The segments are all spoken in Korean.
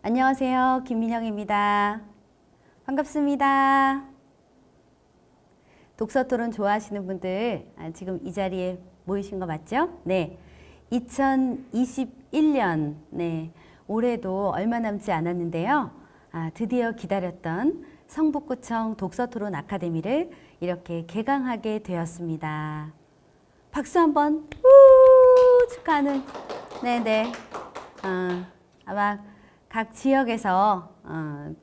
안녕하세요. 김민영입니다. 반갑습니다. 독서토론 좋아하시는 분들 지금 이 자리에 모이신 거 맞죠? 네. 2021년 올해도 얼마 남지 않았는데요. 드디어 기다렸던 성북구청 독서토론 아카데미를 이렇게 개강하게 되었습니다. 박수 한번 축하하는 네네. 아마 각 지역에서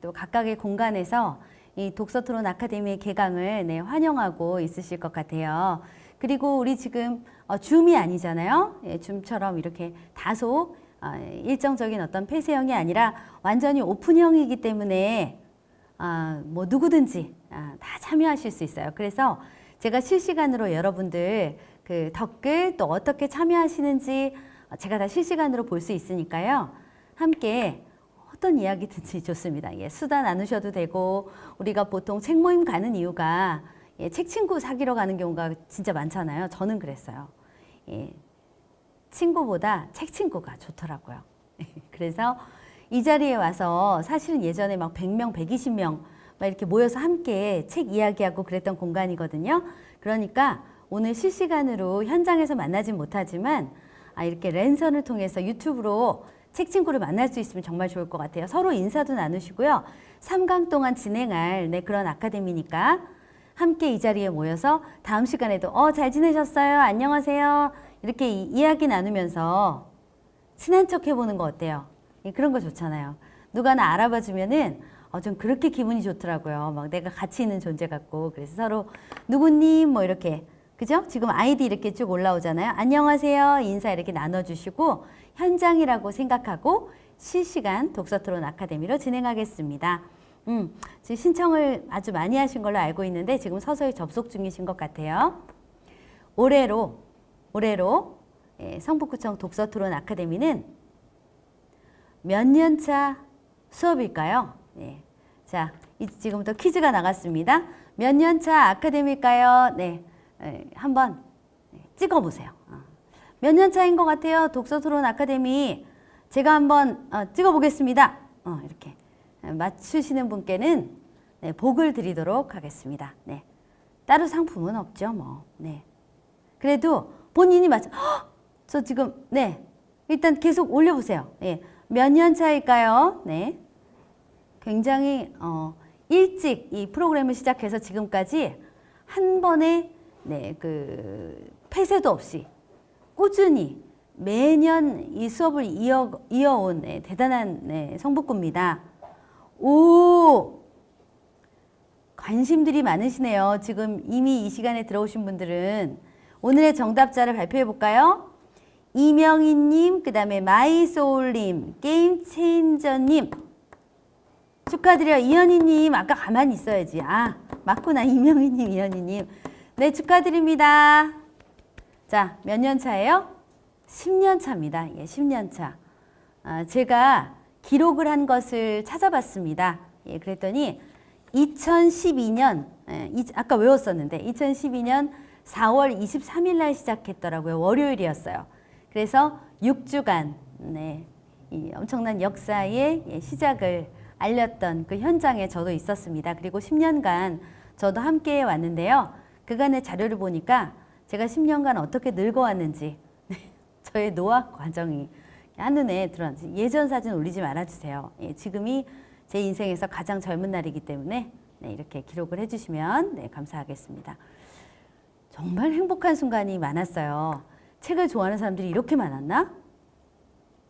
또 각각의 공간에서 이 독서토론 아카데미의 개강을 환영하고 있으실 것 같아요. 그리고 우리 지금 줌이 아니잖아요. 줌처럼 이렇게 다소 일정적인 어떤 폐쇄형이 아니라 완전히 오픈형이기 때문에 뭐 누구든지 다 참여하실 수 있어요. 그래서 제가 실시간으로 여러분들 그 댓글 또 어떻게 참여하시는지 제가 다 실시간으로 볼 수 있으니까요. 함께 어떤 이야기든지 좋습니다. 수다 나누셔도 되고, 우리가 보통 책 모임 가는 이유가 책 친구 사귀러 가는 경우가 진짜 많잖아요. 저는 그랬어요. 친구보다 책 친구가 좋더라고요. 그래서 이 자리에 와서 사실은 예전에 막 100명, 120명 막 이렇게 모여서 함께 책 이야기하고 그랬던 공간이거든요. 그러니까 오늘 실시간으로 현장에서 만나진 못하지만 이렇게 랜선을 통해서 유튜브로 책 친구를 만날 수 있으면 정말 좋을 것 같아요. 서로 인사도 나누시고요. 3강 동안 진행할 그런 아카데미니까 함께 이 자리에 모여서 다음 시간에도 잘 지내셨어요? 안녕하세요. 이렇게 이야기 나누면서 친한 척 해보는 거 어때요? 그런 거 좋잖아요. 누가 나 알아봐 주면은 좀 그렇게 기분이 좋더라고요. 막 내가 가치 있는 존재 같고. 그래서 서로 누구님 뭐 이렇게 그죠? 지금 아이디 이렇게 쭉 올라오잖아요. 안녕하세요. 인사 이렇게 나눠주시고 현장이라고 생각하고 실시간 독서토론 아카데미로 진행하겠습니다. 지금 신청을 아주 많이 하신 걸로 알고 있는데 지금 서서히 접속 중이신 것 같아요. 올해로 성북구청 독서토론 아카데미는 몇 년차 수업일까요? 네. 자, 지금부터 퀴즈가 나갔습니다. 몇 년차 아카데미일까요? 네, 한번 찍어보세요. 몇 년차인 것 같아요? 독서토론 아카데미. 제가 한번 찍어보겠습니다. 이렇게 맞추시는 분께는 복을 드리도록 하겠습니다. 네. 따로 상품은 없죠, 뭐. 네. 그래도 본인이 저 지금 일단 계속 올려보세요. 몇 년 차일까요? 네. 굉장히 일찍 이 프로그램을 시작해서 지금까지 한 번에 그 폐쇄도 없이 꾸준히 매년 이 수업을 이어온 대단한 성북구입니다. 오! 관심들이 많으시네요. 지금 이미 이 시간에 들어오신 분들은 오늘의 정답자를 발표해 볼까요? 이명희님, 그 다음에 마이소울님, 게임체인저님 축하드려요. 이현희님 아까 가만히 있어야지. 맞구나. 이명희님, 이현희님. 네, 축하드립니다. 자, 몇 년 차예요? 10년 차입니다. 10년 차. 제가 기록을 한 것을 찾아봤습니다. 그랬더니 2012년, 아까 외웠었는데 2012년 4월 23일 날 시작했더라고요. 월요일이었어요. 그래서 6주간 이 엄청난 역사의 시작을 알렸던 그 현장에 저도 있었습니다. 그리고 10년간 저도 함께 왔는데요. 그간의 자료를 보니까 제가 10년간 어떻게 늙어왔는지 저의 노화 과정이 한눈에 드러나지. 예전 사진 올리지 말아주세요. 지금이 제 인생에서 가장 젊은 날이기 때문에 이렇게 기록을 해주시면 감사하겠습니다. 정말 행복한 순간이 많았어요. 책을 좋아하는 사람들이 이렇게 많았나?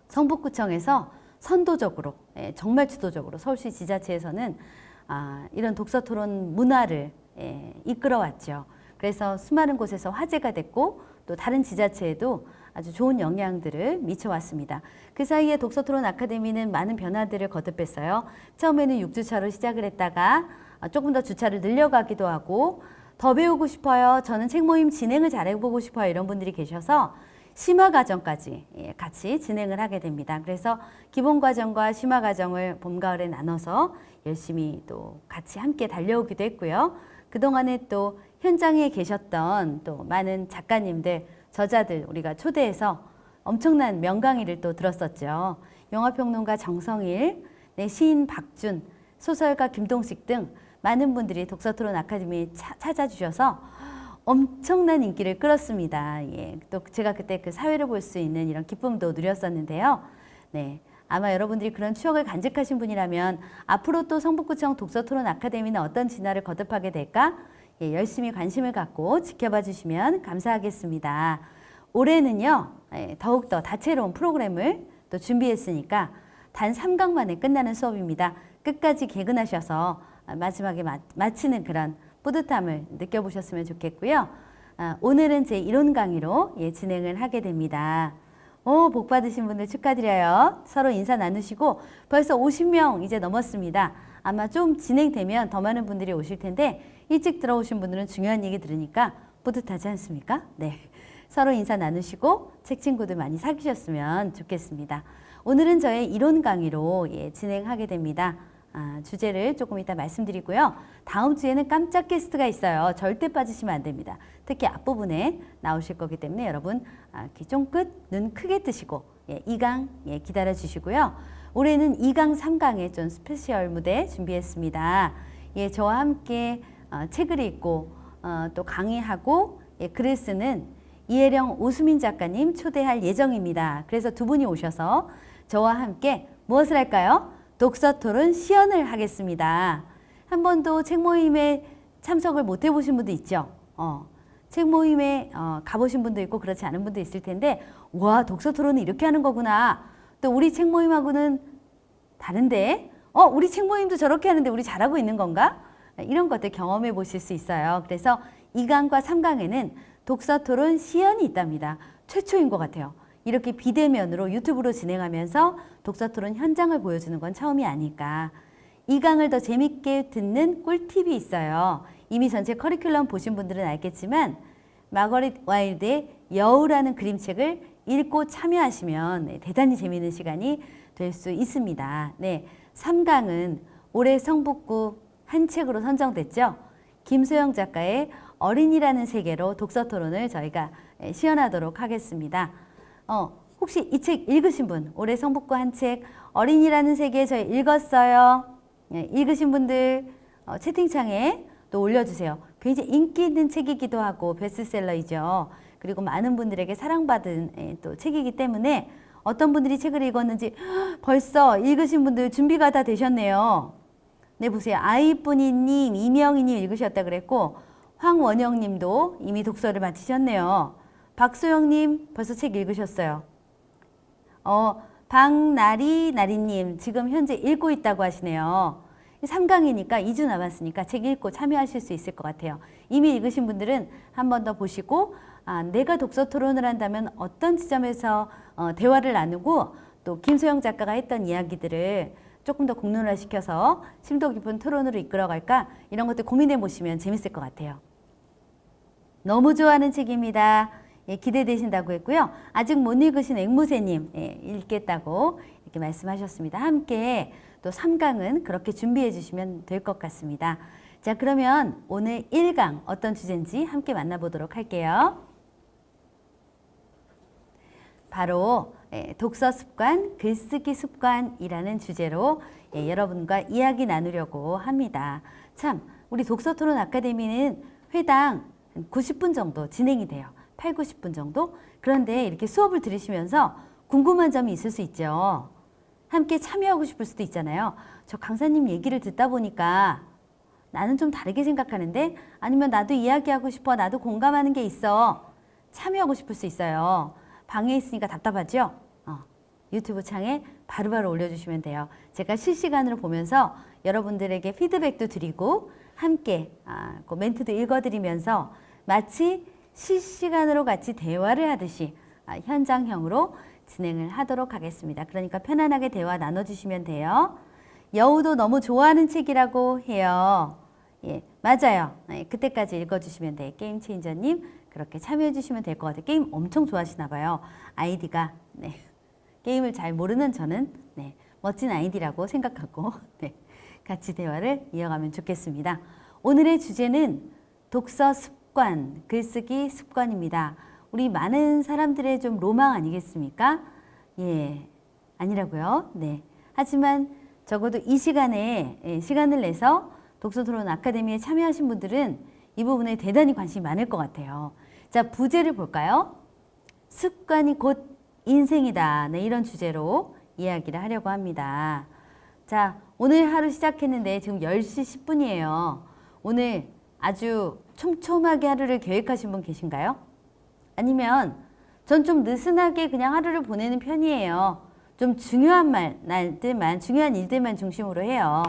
성북구청에서 선도적으로, 정말 주도적으로 서울시 지자체에서는 이런 독서토론 문화를 이끌어왔죠. 그래서 수많은 곳에서 화제가 됐고 또 다른 지자체에도 아주 좋은 영향들을 미쳐왔습니다. 그 사이에 독서토론 아카데미는 많은 변화들을 거듭했어요. 처음에는 6주차로 시작을 했다가 조금 더 주차를 늘려가기도 하고 더 배우고 싶어요. 저는 책 모임 진행을 잘해보고 싶어요. 이런 분들이 계셔서 심화과정까지 같이 진행을 하게 됩니다. 그래서 기본과정과 심화과정을 봄, 가을에 나눠서 열심히 또 같이 함께 달려오기도 했고요. 그동안에 또 현장에 계셨던 또 많은 작가님들, 저자들 우리가 초대해서 엄청난 명강의를 또 들었었죠. 영화평론가 정성일, 시인 박준, 소설가 김동식 등 많은 분들이 독서토론 아카데미에 찾아주셔서 엄청난 인기를 끌었습니다. 또 제가 그때 그 사회를 볼 수 있는 이런 기쁨도 누렸었는데요. 아마 여러분들이 그런 추억을 간직하신 분이라면 앞으로 또 성북구청 독서토론 아카데미는 어떤 진화를 거듭하게 될까? 열심히 관심을 갖고 지켜봐 주시면 감사하겠습니다. 올해는요, 더욱더 다채로운 프로그램을 또 준비했으니까 단 3강 만에 끝나는 수업입니다. 끝까지 개근하셔서 마지막에 마치는 그런 뿌듯함을 느껴보셨으면 좋겠고요. 오늘은 제 이론 강의로 진행을 하게 됩니다. 복 받으신 분들 축하드려요. 서로 인사 나누시고 벌써 50명 이제 넘었습니다. 아마 좀 진행되면 더 많은 분들이 오실 텐데 일찍 들어오신 분들은 중요한 얘기 들으니까 뿌듯하지 않습니까? 네, 서로 인사 나누시고 책 친구들 많이 사귀셨으면 좋겠습니다. 오늘은 저의 이론 강의로 진행하게 됩니다. 주제를 조금 이따 말씀드리고요. 다음 주에는 깜짝 게스트가 있어요. 절대 빠지시면 안 됩니다. 특히 앞부분에 나오실 거기 때문에 여러분 귀 쫑긋, 눈 크게 뜨시고 2강 기다려 주시고요. 올해는 2강, 3강에 좀 스페셜 무대 준비했습니다. 저와 함께 책을 읽고 또 강의하고 글을 쓰는 이혜령, 오수민 작가님 초대할 예정입니다. 그래서 두 분이 오셔서 저와 함께 무엇을 할까요? 독서토론 시연을 하겠습니다. 한 번도 책 모임에 참석을 못 해보신 분도 있죠. 책 모임에 가보신 분도 있고 그렇지 않은 분도 있을 텐데 와, 독서토론은 이렇게 하는 거구나. 또 우리 책 모임하고는 다른데 우리 책 모임도 저렇게 하는데 우리 잘하고 있는 건가? 이런 것들 경험해 보실 수 있어요. 그래서 2강과 3강에는 독서토론 시연이 있답니다. 최초인 것 같아요. 이렇게 비대면으로 유튜브로 진행하면서 독서토론 현장을 보여주는 건 처음이 아닐까. 이 강을 더 재밌게 듣는 꿀팁이 있어요. 이미 전체 커리큘럼 보신 분들은 알겠지만 마거릿 와일드의 여우라는 그림책을 읽고 참여하시면 네, 대단히 재미있는 시간이 될 수 있습니다. 네, 3강은 올해 성북구 한 책으로 선정됐죠. 김소영 작가의 어린이라는 세계로 독서 토론을 저희가 시연하도록 하겠습니다. 혹시 이 책 읽으신 분, 올해 성북구 한 책 어린이라는 세계 저희 읽었어요. 네, 읽으신 분들 채팅창에 또 올려주세요. 굉장히 인기 있는 책이기도 하고 베스트셀러이죠. 그리고 많은 분들에게 사랑받은 또 책이기 때문에 어떤 분들이 책을 읽었는지 벌써 읽으신 분들 준비가 다 되셨네요. 네, 보세요. 아이뿌니님, 이명희님 읽으셨다 그랬고 황원영님도 이미 독서를 마치셨네요. 박소영님 벌써 책 읽으셨어요. 박나리나리님 지금 현재 읽고 있다고 하시네요. 3강이니까 2주 남았으니까 책 읽고 참여하실 수 있을 것 같아요. 이미 읽으신 분들은 한 번 더 보시고 내가 독서 토론을 한다면 어떤 지점에서 대화를 나누고 또 김소영 작가가 했던 이야기들을 조금 더 공론화시켜서 심도 깊은 토론으로 이끌어갈까 이런 것들 고민해 보시면 재밌을 것 같아요. 너무 좋아하는 책입니다. 예, 기대되신다고 했고요. 아직 못 읽으신 앵무새님 읽겠다고 이렇게 말씀하셨습니다. 함께 또 3강은 그렇게 준비해 주시면 될 것 같습니다. 자, 그러면 오늘 1강 어떤 주제인지 함께 만나보도록 할게요. 바로 독서 습관, 글쓰기 습관이라는 주제로 여러분과 이야기 나누려고 합니다. 참, 우리 독서토론 아카데미는 회당 90분 정도 진행이 돼요. 8, 90분 정도? 그런데 이렇게 수업을 들으시면서 궁금한 점이 있을 수 있죠. 함께 참여하고 싶을 수도 있잖아요. 저 강사님 얘기를 듣다 보니까 나는 좀 다르게 생각하는데 아니면 나도 이야기하고 싶어. 나도 공감하는 게 있어. 참여하고 싶을 수 있어요. 방에 있으니까 답답하죠? 유튜브 창에 바로바로 올려주시면 돼요. 제가 실시간으로 보면서 여러분들에게 피드백도 드리고 함께 그 멘트도 읽어드리면서 마치 실시간으로 같이 대화를 하듯이 현장형으로 진행을 하도록 하겠습니다. 그러니까 편안하게 대화 나눠주시면 돼요. 여우도 너무 좋아하는 책이라고 해요. 예, 맞아요. 그때까지 읽어주시면 돼요. 게임 체인저님 그렇게 참여해 주시면 될 것 같아요. 게임 엄청 좋아하시나 봐요. 아이디가 네. 게임을 잘 모르는 저는 네, 멋진 아이디라고 생각하고 네, 같이 대화를 이어가면 좋겠습니다. 오늘의 주제는 독서 습관, 글쓰기 습관입니다. 우리 많은 사람들의 좀 로망 아니겠습니까? 예, 아니라고요. 네. 하지만 적어도 이 시간에 시간을 내서 독서토론 아카데미에 참여하신 분들은 이 부분에 대단히 관심이 많을 것 같아요. 자, 부제를 볼까요? 습관이 곧 인생이다. 네, 이런 주제로 이야기를 하려고 합니다. 자, 오늘 하루 시작했는데 지금 10시 10분이에요. 오늘 아주 촘촘하게 하루를 계획하신 분 계신가요? 아니면 전 좀 느슨하게 그냥 하루를 보내는 편이에요. 좀 중요한 중요한 일들만 중심으로 해요.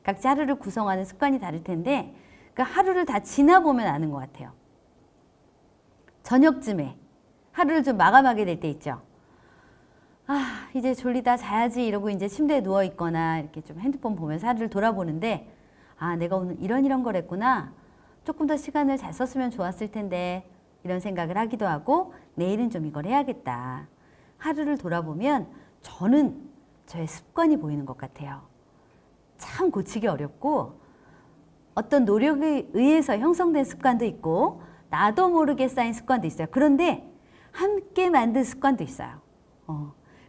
각자 하루를 구성하는 습관이 다를 텐데 그 하루를 다 지나보면 아는 것 같아요. 저녁쯤에 하루를 좀 마감하게 될 때 있죠. 이제 졸리다 자야지 이러고 이제 침대에 누워 있거나 이렇게 좀 핸드폰 보면서 하루를 돌아보는데 내가 오늘 이런 걸 했구나. 조금 더 시간을 잘 썼으면 좋았을 텐데 이런 생각을 하기도 하고 내일은 좀 이걸 해야겠다. 하루를 돌아보면 저는 저의 습관이 보이는 것 같아요. 참 고치기 어렵고 어떤 노력에 의해서 형성된 습관도 있고 나도 모르게 쌓인 습관도 있어요. 그런데 함께 만든 습관도 있어요.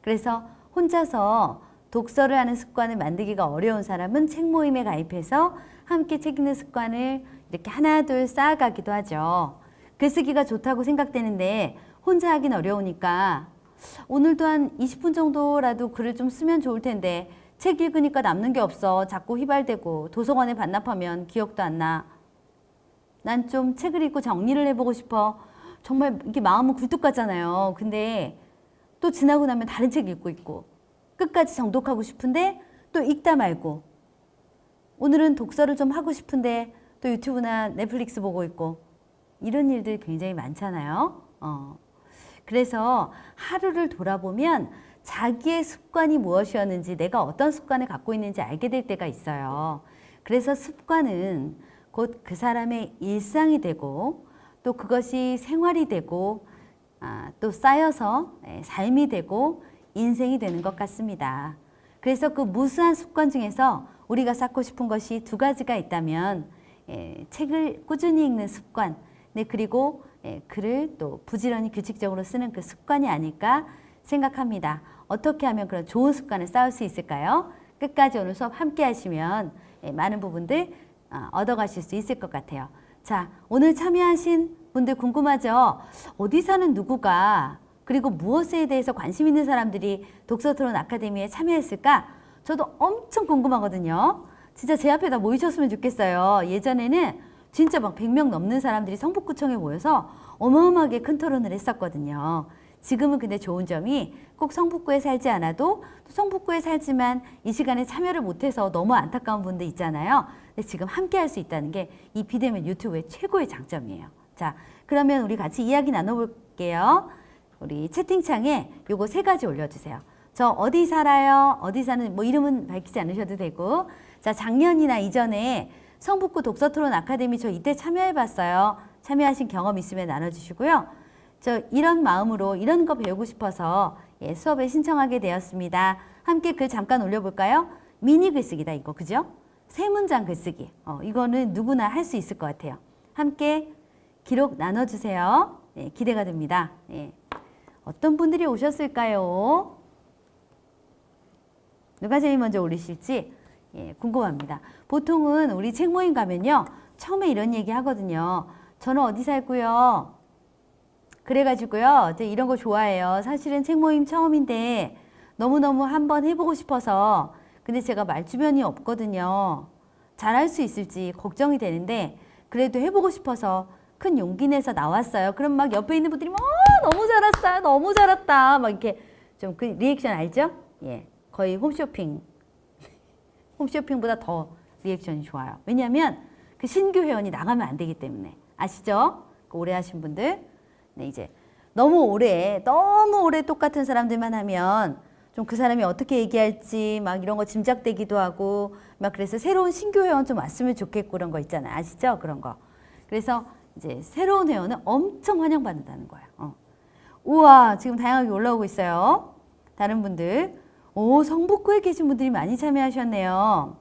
그래서 혼자서 독서를 하는 습관을 만들기가 어려운 사람은 책 모임에 가입해서 함께 책 읽는 습관을 이렇게 하나 둘 쌓아가기도 하죠. 글쓰기가 좋다고 생각되는데 혼자 하긴 어려우니까 오늘도 한 20분 정도라도 글을 좀 쓰면 좋을 텐데 책 읽으니까 남는 게 없어. 자꾸 휘발되고 도서관에 반납하면 기억도 안 나. 난 좀 책을 읽고 정리를 해보고 싶어. 정말 이게 마음은 굴뚝 같잖아요. 근데 또 지나고 나면 다른 책 읽고 있고 끝까지 정독하고 싶은데 또 읽다 말고 오늘은 독서를 좀 하고 싶은데 또 유튜브나 넷플릭스 보고 있고 이런 일들이 굉장히 많잖아요. 그래서 하루를 돌아보면 자기의 습관이 무엇이었는지, 내가 어떤 습관을 갖고 있는지 알게 될 때가 있어요. 그래서 습관은 곧 그 사람의 일상이 되고 또 그것이 생활이 되고 또 쌓여서 삶이 되고 인생이 되는 것 같습니다. 그래서 그 무수한 습관 중에서 우리가 쌓고 싶은 것이 두 가지가 있다면 책을 꾸준히 읽는 습관, 그리고 글을 또 부지런히 규칙적으로 쓰는 그 습관이 아닐까 생각합니다. 어떻게 하면 그런 좋은 습관을 쌓을 수 있을까요? 끝까지 오늘 수업 함께 하시면 많은 부분들 얻어가실 수 있을 것 같아요. 자, 오늘 참여하신 분들 궁금하죠? 어디 사는 누구가 그리고 무엇에 대해서 관심 있는 사람들이 독서토론 아카데미에 참여했을까? 저도 엄청 궁금하거든요. 진짜 제 앞에다 모이셨으면 좋겠어요. 예전에는 진짜 막 100명 넘는 사람들이 성북구청에 모여서 어마어마하게 큰 토론을 했었거든요. 지금은 근데 좋은 점이 꼭 성북구에 살지 않아도 성북구에 살지만 이 시간에 참여를 못해서 너무 안타까운 분들 있잖아요. 근데 지금 함께 할 수 있다는 게 이 비대면 유튜브의 최고의 장점이에요. 자, 그러면 우리 같이 이야기 나눠볼게요. 우리 채팅창에 요거 3가지 올려주세요. 저 어디 살아요? 어디 사는 뭐 이름은 밝히지 않으셔도 되고, 자, 작년이나 이전에 성북구 독서토론 아카데미 저 이때 참여해봤어요. 참여하신 경험 있으면 나눠주시고요. 저 이런 마음으로 이런 거 배우고 싶어서 수업에 신청하게 되었습니다. 함께 글 잠깐 올려볼까요? 미니 글쓰기다 이거, 그죠? 3문장 글쓰기. 이거는 누구나 할 수 있을 것 같아요. 함께 기록 나눠주세요. 기대가 됩니다. 어떤 분들이 오셨을까요? 누가 제일 먼저 올리실지 궁금합니다. 보통은 우리 책 모임 가면요, 처음에 이런 얘기 하거든요. 저는 어디 살고요. 그래가지고요, 이런 거 좋아해요. 사실은 책 모임 처음인데 너무너무 한번 해보고 싶어서, 근데 제가 말주변이 없거든요. 잘할 수 있을지 걱정이 되는데 그래도 해보고 싶어서 큰 용기 내서 나왔어요. 그럼 막 옆에 있는 분들이 너무 잘했어요, 너무 잘했다, 막 이렇게 좀 그 리액션 알죠? 거의 홈쇼핑보다 더 리액션이 좋아요. 왜냐하면 그 신규 회원이 나가면 안 되기 때문에. 아시죠? 오래 하신 분들. 이제 너무 오래 똑같은 사람들만 하면 좀 그 사람이 어떻게 얘기할지 막 이런 거 짐작되기도 하고, 막 그래서 새로운 신규 회원 좀 왔으면 좋겠고 그런 거 있잖아요. 아시죠? 그런 거. 그래서 이제 새로운 회원은 엄청 환영받는다는 거예요. 우와, 지금 다양하게 올라오고 있어요. 다른 분들. 오, 성북구에 계신 분들이 많이 참여하셨네요.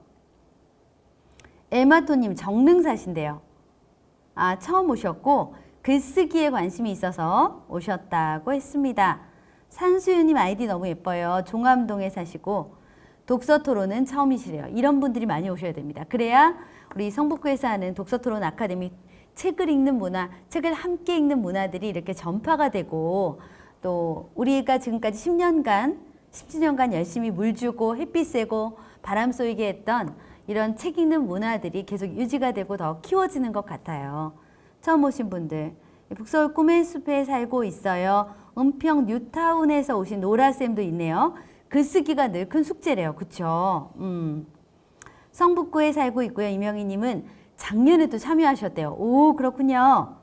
에마토님 정릉 사신대요. 처음 오셨고 글쓰기에 관심이 있어서 오셨다고 했습니다. 산수유님 아이디 너무 예뻐요. 종암동에 사시고 독서토론은 처음이시래요. 이런 분들이 많이 오셔야 됩니다. 그래야 우리 성북구에서 하는 독서토론 아카데미 책을 읽는 문화, 책을 함께 읽는 문화들이 이렇게 전파가 되고, 또 우리가 지금까지 10년간 17년간 열심히 물 주고 햇빛 쐬고 바람 쏘이게 했던 이런 책 읽는 문화들이 계속 유지가 되고 더 키워지는 것 같아요. 처음 오신 분들, 북서울 꿈의 숲에 살고 있어요. 은평 뉴타운에서 오신 노라쌤도 있네요. 글쓰기가 늘 큰 숙제래요. 그쵸? 성북구에 살고 있고요. 이명희님은 작년에도 참여하셨대요. 오, 그렇군요.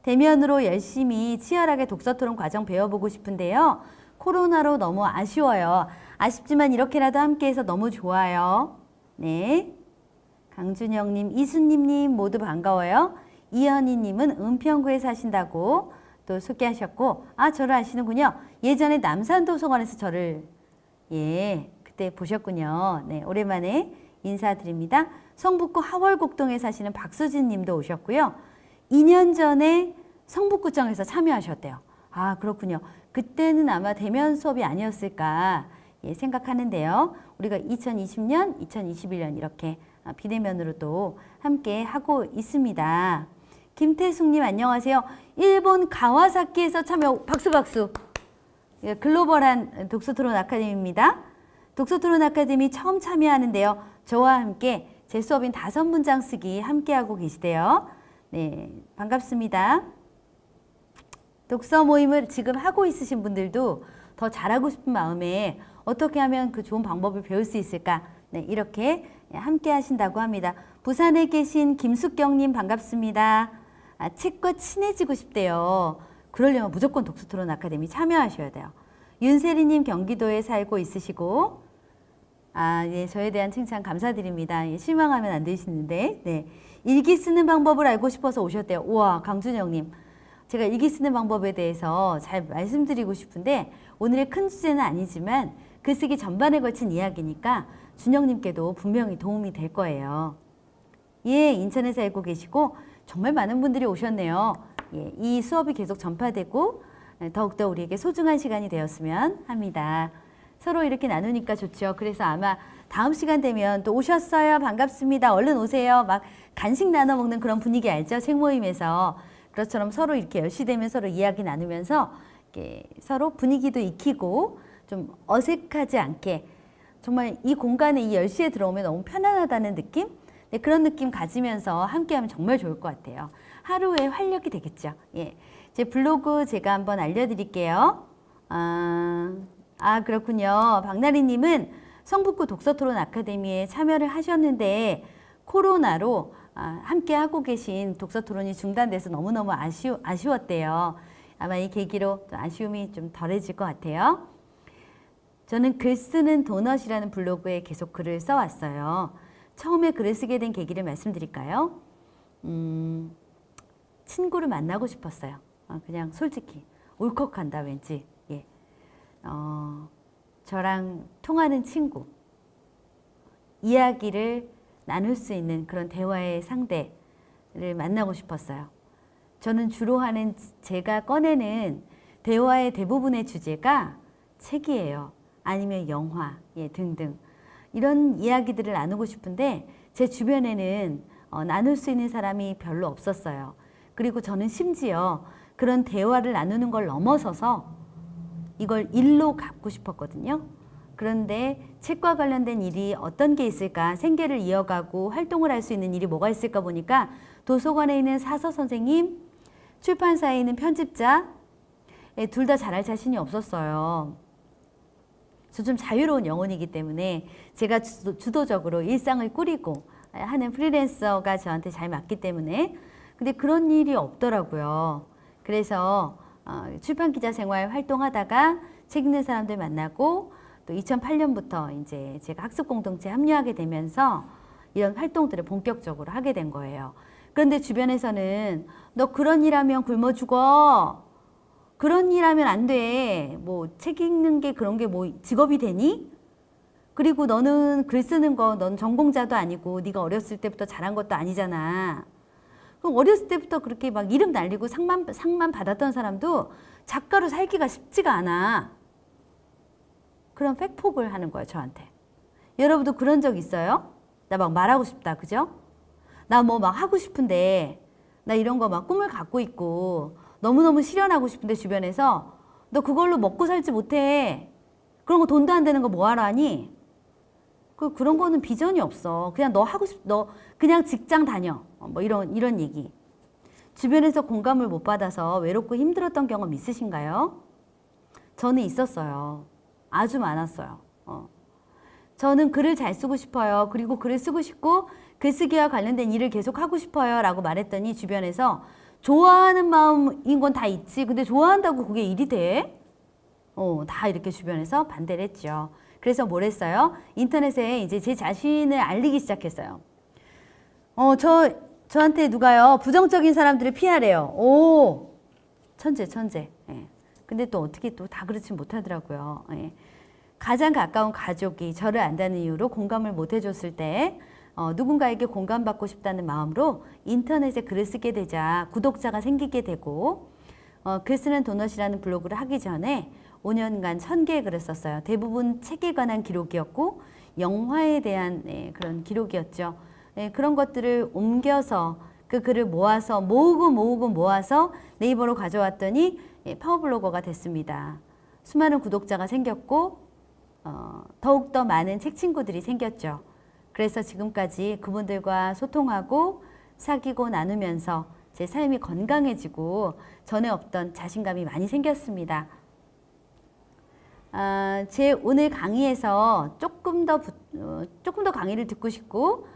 대면으로 열심히 치열하게 독서토론 과정 배워보고 싶은데요. 코로나로 너무 아쉬워요. 아쉽지만 이렇게라도 함께해서 너무 좋아요. 네. 강준영님, 이수님님 모두 반가워요. 이현희님은 은평구에 사신다고 또 소개하셨고, 저를 아시는군요. 예전에 남산도서관에서 저를 그때 보셨군요. 네, 오랜만에 인사드립니다. 성북구 하월곡동에 사시는 박수진 님도 오셨고요. 2년 전에 성북구청에서 참여하셨대요. 그렇군요. 그때는 아마 대면 수업이 아니었을까 생각하는데요. 우리가 2020년, 2021년 이렇게 비대면으로도 함께 하고 있습니다. 김태숙님 안녕하세요. 일본 가와사키에서 참여, 박수. 글로벌한 독서토론 아카데미입니다. 독서토론 아카데미 처음 참여하는데요. 저와 함께 제 수업인 5문장 쓰기 함께하고 계시대요. 네, 반갑습니다. 독서 모임을 지금 하고 있으신 분들도 더 잘하고 싶은 마음에 어떻게 하면 그 좋은 방법을 배울 수 있을까? 네, 이렇게 함께 하신다고 합니다. 부산에 계신 김숙경님 반갑습니다. 책과 친해지고 싶대요. 그러려면 무조건 독서토론 아카데미 참여하셔야 돼요. 윤세리님 경기도에 살고 있으시고, 예, 저에 대한 칭찬 감사드립니다. 예, 실망하면 안 되시는데, 네. 일기 쓰는 방법을 알고 싶어서 오셨대요. 우와, 강준영님. 제가 일기 쓰는 방법에 대해서 잘 말씀드리고 싶은데, 오늘의 큰 주제는 아니지만, 글쓰기 전반에 걸친 이야기니까, 준영님께도 분명히 도움이 될 거예요. 예, 인천에 살고 계시고, 정말 많은 분들이 오셨네요. 예, 이 수업이 계속 전파되고, 더욱더 우리에게 소중한 시간이 되었으면 합니다. 서로 이렇게 나누니까 좋죠. 그래서 아마 다음 시간 되면 또 오셨어요. 반갑습니다. 얼른 오세요. 막 간식 나눠 먹는 그런 분위기 알죠? 책 모임에서. 그것처럼 서로 이렇게 10시 되면 서로 이야기 나누면서 이렇게 서로 분위기도 익히고 좀 어색하지 않게 정말 이 공간에 이 10시에 들어오면 너무 편안하다는 느낌? 네, 그런 느낌 가지면서 함께하면 정말 좋을 것 같아요. 하루의 활력이 되겠죠. 예. 제 블로그 제가 한번 알려드릴게요. 그렇군요. 박나리님은 성북구 독서토론 아카데미에 참여를 하셨는데 코로나로 함께 하고 계신 독서토론이 중단돼서 너무너무 아쉬웠대요. 아마 이 계기로 좀 아쉬움이 좀 덜해질 것 같아요. 저는 글 쓰는 도넛이라는 블로그에 계속 글을 써왔어요. 처음에 글을 쓰게 된 계기를 말씀드릴까요? 친구를 만나고 싶었어요. 그냥 솔직히 울컥한다 왠지. 예. 저랑 통하는 친구, 이야기를 나눌 수 있는 그런 대화의 상대를 만나고 싶었어요. 저는 주로 하는 제가 꺼내는 대화의 대부분의 주제가 책이에요. 아니면 영화, 예, 등등. 이런 이야기들을 나누고 싶은데 제 주변에는 나눌 수 있는 사람이 별로 없었어요. 그리고 저는 심지어 그런 대화를 나누는 걸 넘어서서 이걸 일로 갖고 싶었거든요. 그런데 책과 관련된 일이 어떤 게 있을까, 생계를 이어가고 활동을 할 수 있는 일이 뭐가 있을까 보니까 도서관에 있는 사서 선생님, 출판사에 있는 편집자, 둘 다 잘할 자신이 없었어요. 저 좀 자유로운 영혼이기 때문에 제가 주도적으로 일상을 꾸리고 하는 프리랜서가 저한테 잘 맞기 때문에 근데 그런 일이 없더라고요. 그래서 출판 기자 생활 활동하다가 책 읽는 사람들 만나고 또 2008년부터 이제 제가 학습 공동체에 합류하게 되면서 이런 활동들을 본격적으로 하게 된 거예요. 그런데 주변에서는 너 그런 일 하면 굶어 죽어. 그런 일 하면 안 돼. 뭐 책 읽는 게 그런 게 뭐 직업이 되니? 그리고 너는 글 쓰는 거 넌 전공자도 아니고 네가 어렸을 때부터 잘한 것도 아니잖아. 그럼 어렸을 때부터 그렇게 막 이름 날리고 상만 받았던 사람도 작가로 살기가 쉽지가 않아. 그런 팩폭을 하는 거예요, 저한테. 여러분도 그런 적 있어요? 나 막 말하고 싶다, 그죠? 나 뭐 막 하고 싶은데, 나 이런 거 막 꿈을 갖고 있고, 너무너무 실현하고 싶은데 주변에서 너 그걸로 먹고 살지 못해. 그런 거 돈도 안 되는 거 뭐하러 하니? 그런 거는 비전이 없어. 그냥 너 그냥 직장 다녀. 뭐 이런 얘기. 주변에서 공감을 못 받아서 외롭고 힘들었던 경험 있으신가요? 저는 있었어요. 아주 많았어요. 저는 글을 잘 쓰고 싶어요. 그리고 글을 쓰고 싶고 글쓰기와 관련된 일을 계속 하고 싶어요. 라고 말했더니 주변에서 좋아하는 마음인 건 다 있지. 근데 좋아한다고 그게 일이 돼? 다 이렇게 주변에서 반대를 했죠. 그래서 뭘 했어요? 인터넷에 이제 제 자신을 알리기 시작했어요. 저한테 누가요? 부정적인 사람들을 피하래요. 오, 천재. 예. 근데 또 어떻게 또 다 그렇지 못하더라고요. 예. 가장 가까운 가족이 저를 안다는 이유로 공감을 못 해줬을 때 누군가에게 공감받고 싶다는 마음으로 인터넷에 글을 쓰게 되자 구독자가 생기게 되고 글 쓰는 도넛이라는 블로그를 하기 전에 5년간 1000개의 글을 썼어요. 대부분 책에 관한 기록이었고 영화에 대한 그런 기록이었죠. 그런 것들을 옮겨서 그 글을 모으고 모아서 네이버로 가져왔더니 파워블로거가 됐습니다. 수많은 구독자가 생겼고 더욱더 많은 책 친구들이 생겼죠. 그래서 지금까지 그분들과 소통하고 사귀고 나누면서 제 삶이 건강해지고 전에 없던 자신감이 많이 생겼습니다. 제 오늘 강의에서 조금 더 강의를 듣고 싶고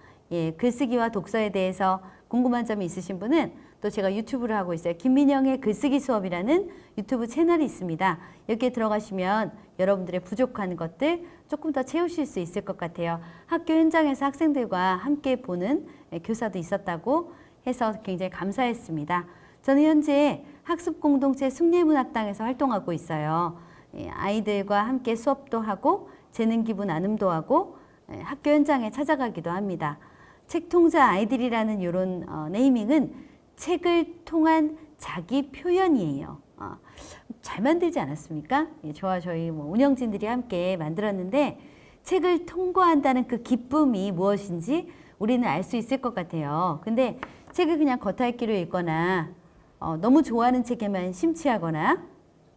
글쓰기와 독서에 대해서 궁금한 점이 있으신 분은 또 제가 유튜브를 하고 있어요. 김민영의 글쓰기 수업이라는 유튜브 채널이 있습니다. 여기에 들어가시면 여러분들의 부족한 것들 조금 더 채우실 수 있을 것 같아요. 학교 현장에서 학생들과 함께 보는 교사도 있었다고 해서 굉장히 감사했습니다. 저는 현재 학습공동체 숭례문학당에서 활동하고 있어요. 아이들과 함께 수업도 하고 재능기부 나눔도 하고 학교 현장에 찾아가기도 합니다. 책통자 아이들이라는 이런 네이밍은 책을 통한 자기 표현이에요. 잘 만들지 않았습니까? 저와 저희 운영진들이 함께 만들었는데 책을 통과한다는 그 기쁨이 무엇인지 우리는 알 수 있을 것 같아요. 근데 책을 그냥 겉핥기로 읽거나 너무 좋아하는 책에만 심취하거나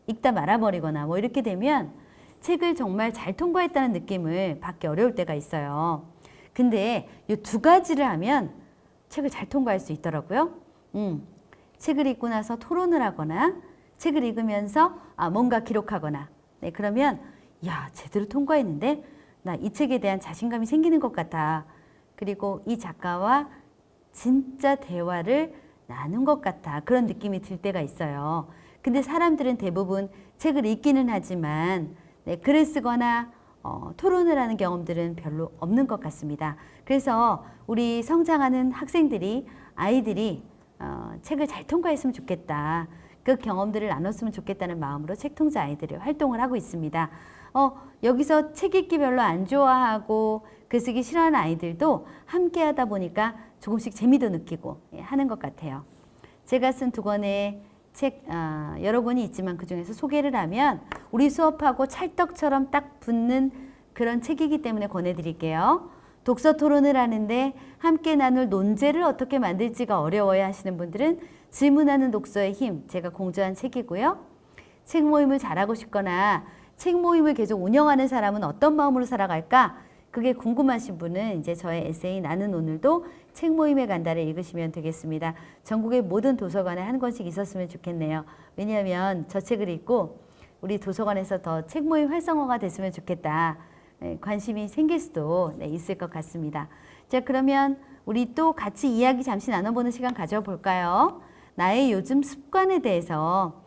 읽다 말아버리거나 뭐 이렇게 되면 책을 정말 잘 통과했다는 느낌을 받기 어려울 때가 있어요. 근데 이 두 가지를 하면 책을 잘 통과할 수 있더라고요. 책을 읽고 나서 토론을 하거나 책을 읽으면서 뭔가 기록하거나 네, 그러면 야 제대로 통과했는데 나 이 책에 대한 자신감이 생기는 것 같아. 그리고 이 작가와 진짜 대화를 나눈 것 같아. 그런 느낌이 들 때가 있어요. 근데 사람들은 대부분 책을 읽기는 하지만 네, 글을 쓰거나 토론을 하는 경험들은 별로 없는 것 같습니다. 그래서 우리 성장하는 학생들이 아이들이 책을 잘 통과했으면 좋겠다. 그 경험들을 나눴으면 좋겠다는 마음으로 책통자 아이들이 활동을 하고 있습니다. 여기서 책 읽기 별로 안 좋아하고 글쓰기 싫어하는 아이들도 함께 하다 보니까 조금씩 재미도 느끼고 하는 것 같아요. 제가 쓴 두 권의 책 여러 권이 있지만 그중에서 소개를 하면 우리 수업하고 찰떡처럼 딱 붙는 그런 책이기 때문에 권해드릴게요. 독서 토론을 하는데 함께 나눌 논제를 어떻게 만들지가 어려워야 하시는 분들은 질문하는 독서의 힘, 제가 공저한 책이고요. 책 모임을 잘하고 싶거나 책 모임을 계속 운영하는 사람은 어떤 마음으로 살아갈까? 그게 궁금하신 분은 이제 저의 에세이 나는 오늘도 책 모임에 간다를 읽으시면 되겠습니다. 전국의 모든 도서관에 한 권씩 있었으면 좋겠네요. 왜냐하면 저 책을 읽고 우리 도서관에서 더 책 모임 활성화가 됐으면 좋겠다. 관심이 생길 수도 있을 것 같습니다. 자, 그러면 우리 또 같이 이야기 잠시 나눠보는 시간 가져볼까요? 나의 요즘 습관에 대해서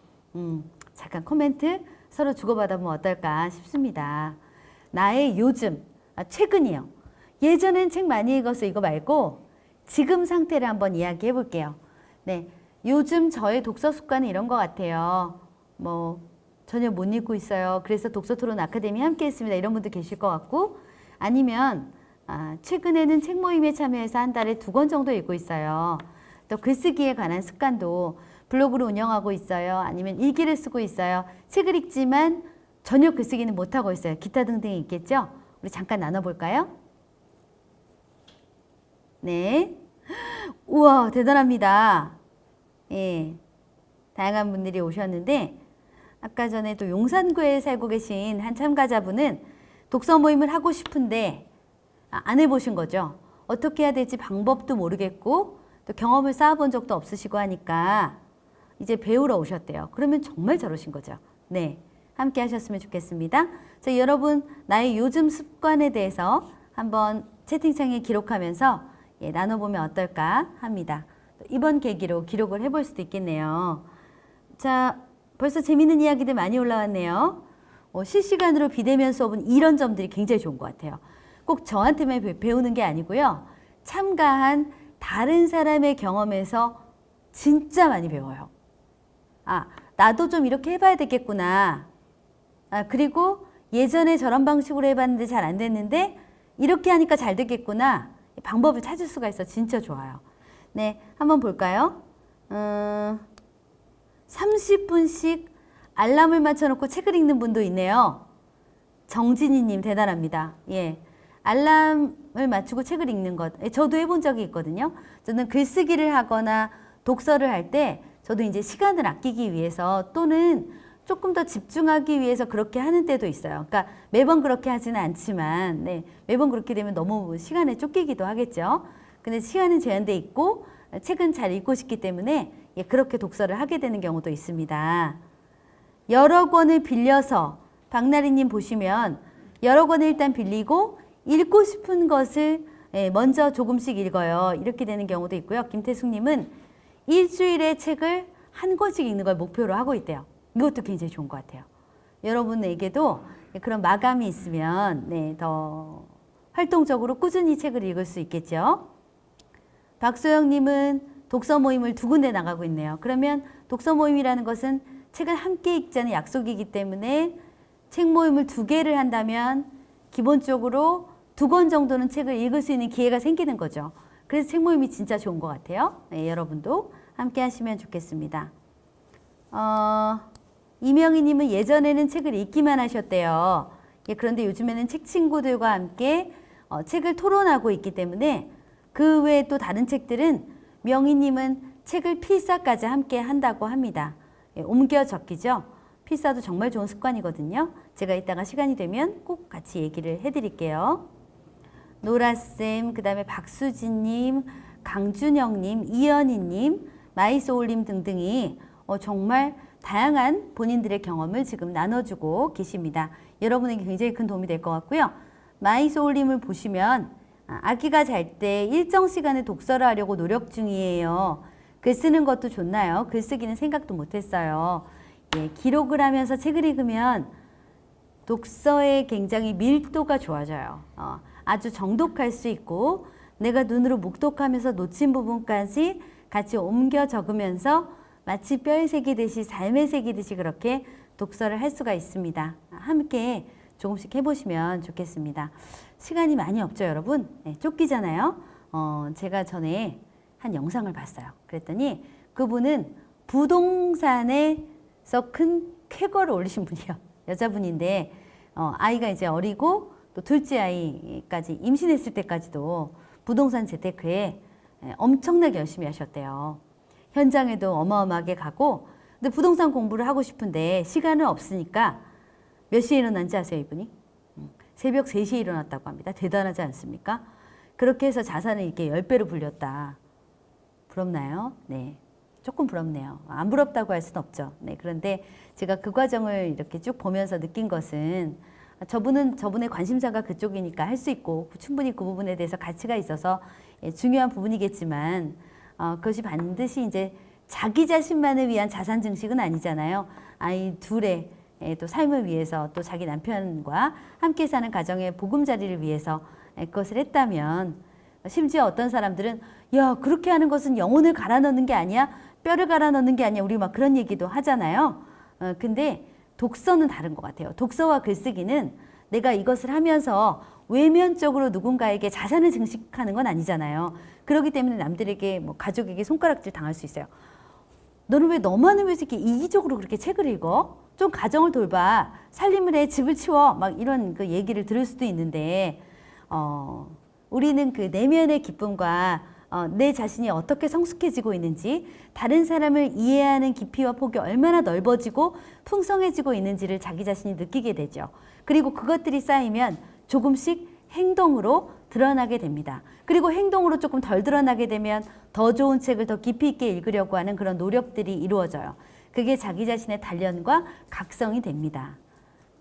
잠깐 코멘트 서로 주고받아보면 어떨까 싶습니다. 나의 요즘, 최근이요. 예전엔 책 많이 읽어서 이거 말고 지금 상태를 한번 이야기해 볼게요. 네, 요즘 저의 독서 습관은 이런 것 같아요. 전혀 못 읽고 있어요. 그래서 독서토론 아카데미 함께 했습니다. 이런 분도 계실 것 같고 아니면 최근에는 책 모임에 참여해서 한 달에 2권 정도 읽고 있어요. 또 글쓰기에 관한 습관도 블로그를 운영하고 있어요. 아니면 일기를 쓰고 있어요. 책을 읽지만 전혀 글쓰기는 못하고 있어요. 기타 등등이 있겠죠? 우리 잠깐 나눠볼까요? 네. 우와, 대단합니다. 예. 다양한 분들이 오셨는데, 아까 전에 또 용산구에 살고 계신 한 참가자분은 독서 모임을 하고 싶은데 안 해보신 거죠. 어떻게 해야 될지 방법도 모르겠고 또 경험을 쌓아본 적도 없으시고 하니까 이제 배우러 오셨대요. 그러면 정말 잘 오신 거죠. 네, 함께 하셨으면 좋겠습니다. 자, 여러분 나의 요즘 습관에 대해서 한번 채팅창에 기록하면서 나눠보면 어떨까 합니다. 이번 계기로 기록을 해볼 수도 있겠네요. 자, 벌써 재미있는 이야기들 많이 올라왔네요. 실시간으로 비대면 수업은 이런 점들이 굉장히 좋은 것 같아요. 꼭 저한테만 배우는 게 아니고요. 참가한 다른 사람의 경험에서 진짜 많이 배워요. 나도 좀 이렇게 해봐야 되겠구나. 그리고 예전에 저런 방식으로 해봤는데 잘 안 됐는데 이렇게 하니까 잘 되겠구나. 방법을 찾을 수가 있어. 진짜 좋아요. 네, 한번 볼까요? 30분씩 알람을 맞춰놓고 책을 읽는 분도 있네요. 정진희님 대단합니다. 예, 알람을 맞추고 책을 읽는 것. 저도 해본 적이 있거든요. 저는 글쓰기를 하거나 독서를 할 때 저도 이제 시간을 아끼기 위해서 또는 조금 더 집중하기 위해서 그렇게 하는 때도 있어요. 그러니까 매번 그렇게 하지는 않지만 매번 그렇게 되면 너무 시간에 쫓기기도 하겠죠. 근데 시간은 제한돼 있고 책은 잘 읽고 싶기 때문에 그렇게 독서를 하게 되는 경우도 있습니다. 여러 권을 빌려서 박나리님 보시면 여러 권을 일단 빌리고 읽고 싶은 것을 먼저 조금씩 읽어요. 이렇게 되는 경우도 있고요. 김태숙님은 일주일에 책을 한 권씩 읽는 걸 목표로 하고 있대요. 이것도 굉장히 좋은 것 같아요. 여러분에게도 그런 마감이 있으면 네, 더 활동적으로 꾸준히 책을 읽을 수 있겠죠. 박소영님은 독서 모임을 2군데 나가고 있네요. 그러면 독서 모임이라는 것은 책을 함께 읽자는 약속이기 때문에 책 모임을 2개를 한다면 기본적으로 2권 정도는 책을 읽을 수 있는 기회가 생기는 거죠. 그래서 책 모임이 진짜 좋은 것 같아요. 네, 여러분도 함께 하시면 좋겠습니다. 이명희님은 예전에는 책을 읽기만 하셨대요. 예, 그런데 요즘에는 책 친구들과 함께 책을 토론하고 있기 때문에 그 외에 또 다른 책들은 명희님은 책을 필사까지 함께 한다고 합니다. 예, 옮겨 적기죠. 필사도 정말 좋은 습관이거든요. 제가 이따가 시간이 되면 꼭 같이 얘기를 해드릴게요. 노라쌤, 그 다음에 박수진님, 강준영님, 이연희님, 마이소울님 등등이 정말 다양한 본인들의 경험을 지금 나눠주고 계십니다. 여러분에게 굉장히 큰 도움이 될 것 같고요. 마이소울님을 보시면 아기가 잘 때 일정 시간에 독서를 하려고 노력 중이에요. 글 쓰는 것도 좋나요? 글 쓰기는 생각도 못했어요. 예, 기록을 하면서 책을 읽으면 독서에 굉장히 밀도가 좋아져요. 아주 정독할 수 있고 내가 눈으로 묵독하면서 놓친 부분까지 같이 옮겨 적으면서 마치 뼈에 새기듯이 삶에 새기듯이 그렇게 독서를 할 수가 있습니다. 함께 조금씩 해보시면 좋겠습니다. 시간이 많이 없죠, 여러분? 네, 쫓기잖아요. 제가 전에 한 영상을 봤어요. 그랬더니 그분은 부동산에서 큰 쾌거를 올리신 분이에요. 여자분인데 아이가 이제 어리고 또 둘째 아이까지 임신했을 때까지도 부동산 재테크에 엄청나게 열심히 하셨대요. 현장에도 어마어마하게 가고 근데 부동산 공부를 하고 싶은데 시간은 없으니까 몇 시에 일어난지 아세요, 이분이? 새벽 3시에 일어났다고 합니다. 대단하지 않습니까? 그렇게 해서 자산을 이렇게 10배로 불렸다. 부럽나요? 네. 조금 부럽네요. 안 부럽다고 할 수는 없죠. 네. 그런데 제가 그 과정을 이렇게 쭉 보면서 느낀 것은 저분의 관심사가 그쪽이니까 할 수 있고 충분히 그 부분에 대해서 가치가 있어서 중요한 부분이겠지만 그것이 반드시 이제 자기 자신만을 위한 자산 증식은 아니잖아요. 아이 둘의 또 삶을 위해서 또 자기 남편과 함께 사는 가정의 보금자리를 위해서 그것을 했다면 심지어 어떤 사람들은 야 그렇게 하는 것은 영혼을 갈아 넣는 게 아니야? 뼈를 갈아 넣는 게 아니야? 우리 막 그런 얘기도 하잖아요. 근데 독서는 다른 것 같아요. 독서와 글쓰기는 내가 이것을 하면서 외면적으로 누군가에게 자산을 증식하는 건 아니잖아요. 그렇기 때문에 남들에게 뭐 가족에게 손가락질 당할 수 있어요. 너는 왜 너만은 왜 이렇게 이기적으로 그렇게 책을 읽어? 좀 가정을 돌봐. 살림을 해. 집을 치워. 막 이런 그 얘기를 들을 수도 있는데 우리는 그 내면의 기쁨과 내 자신이 어떻게 성숙해지고 있는지 다른 사람을 이해하는 깊이와 폭이 얼마나 넓어지고 풍성해지고 있는지를 자기 자신이 느끼게 되죠. 그리고 그것들이 쌓이면 조금씩 행동으로 드러나게 됩니다. 그리고 행동으로 조금 덜 드러나게 되면 더 좋은 책을 더 깊이 있게 읽으려고 하는 그런 노력들이 이루어져요. 그게 자기 자신의 단련과 각성이 됩니다.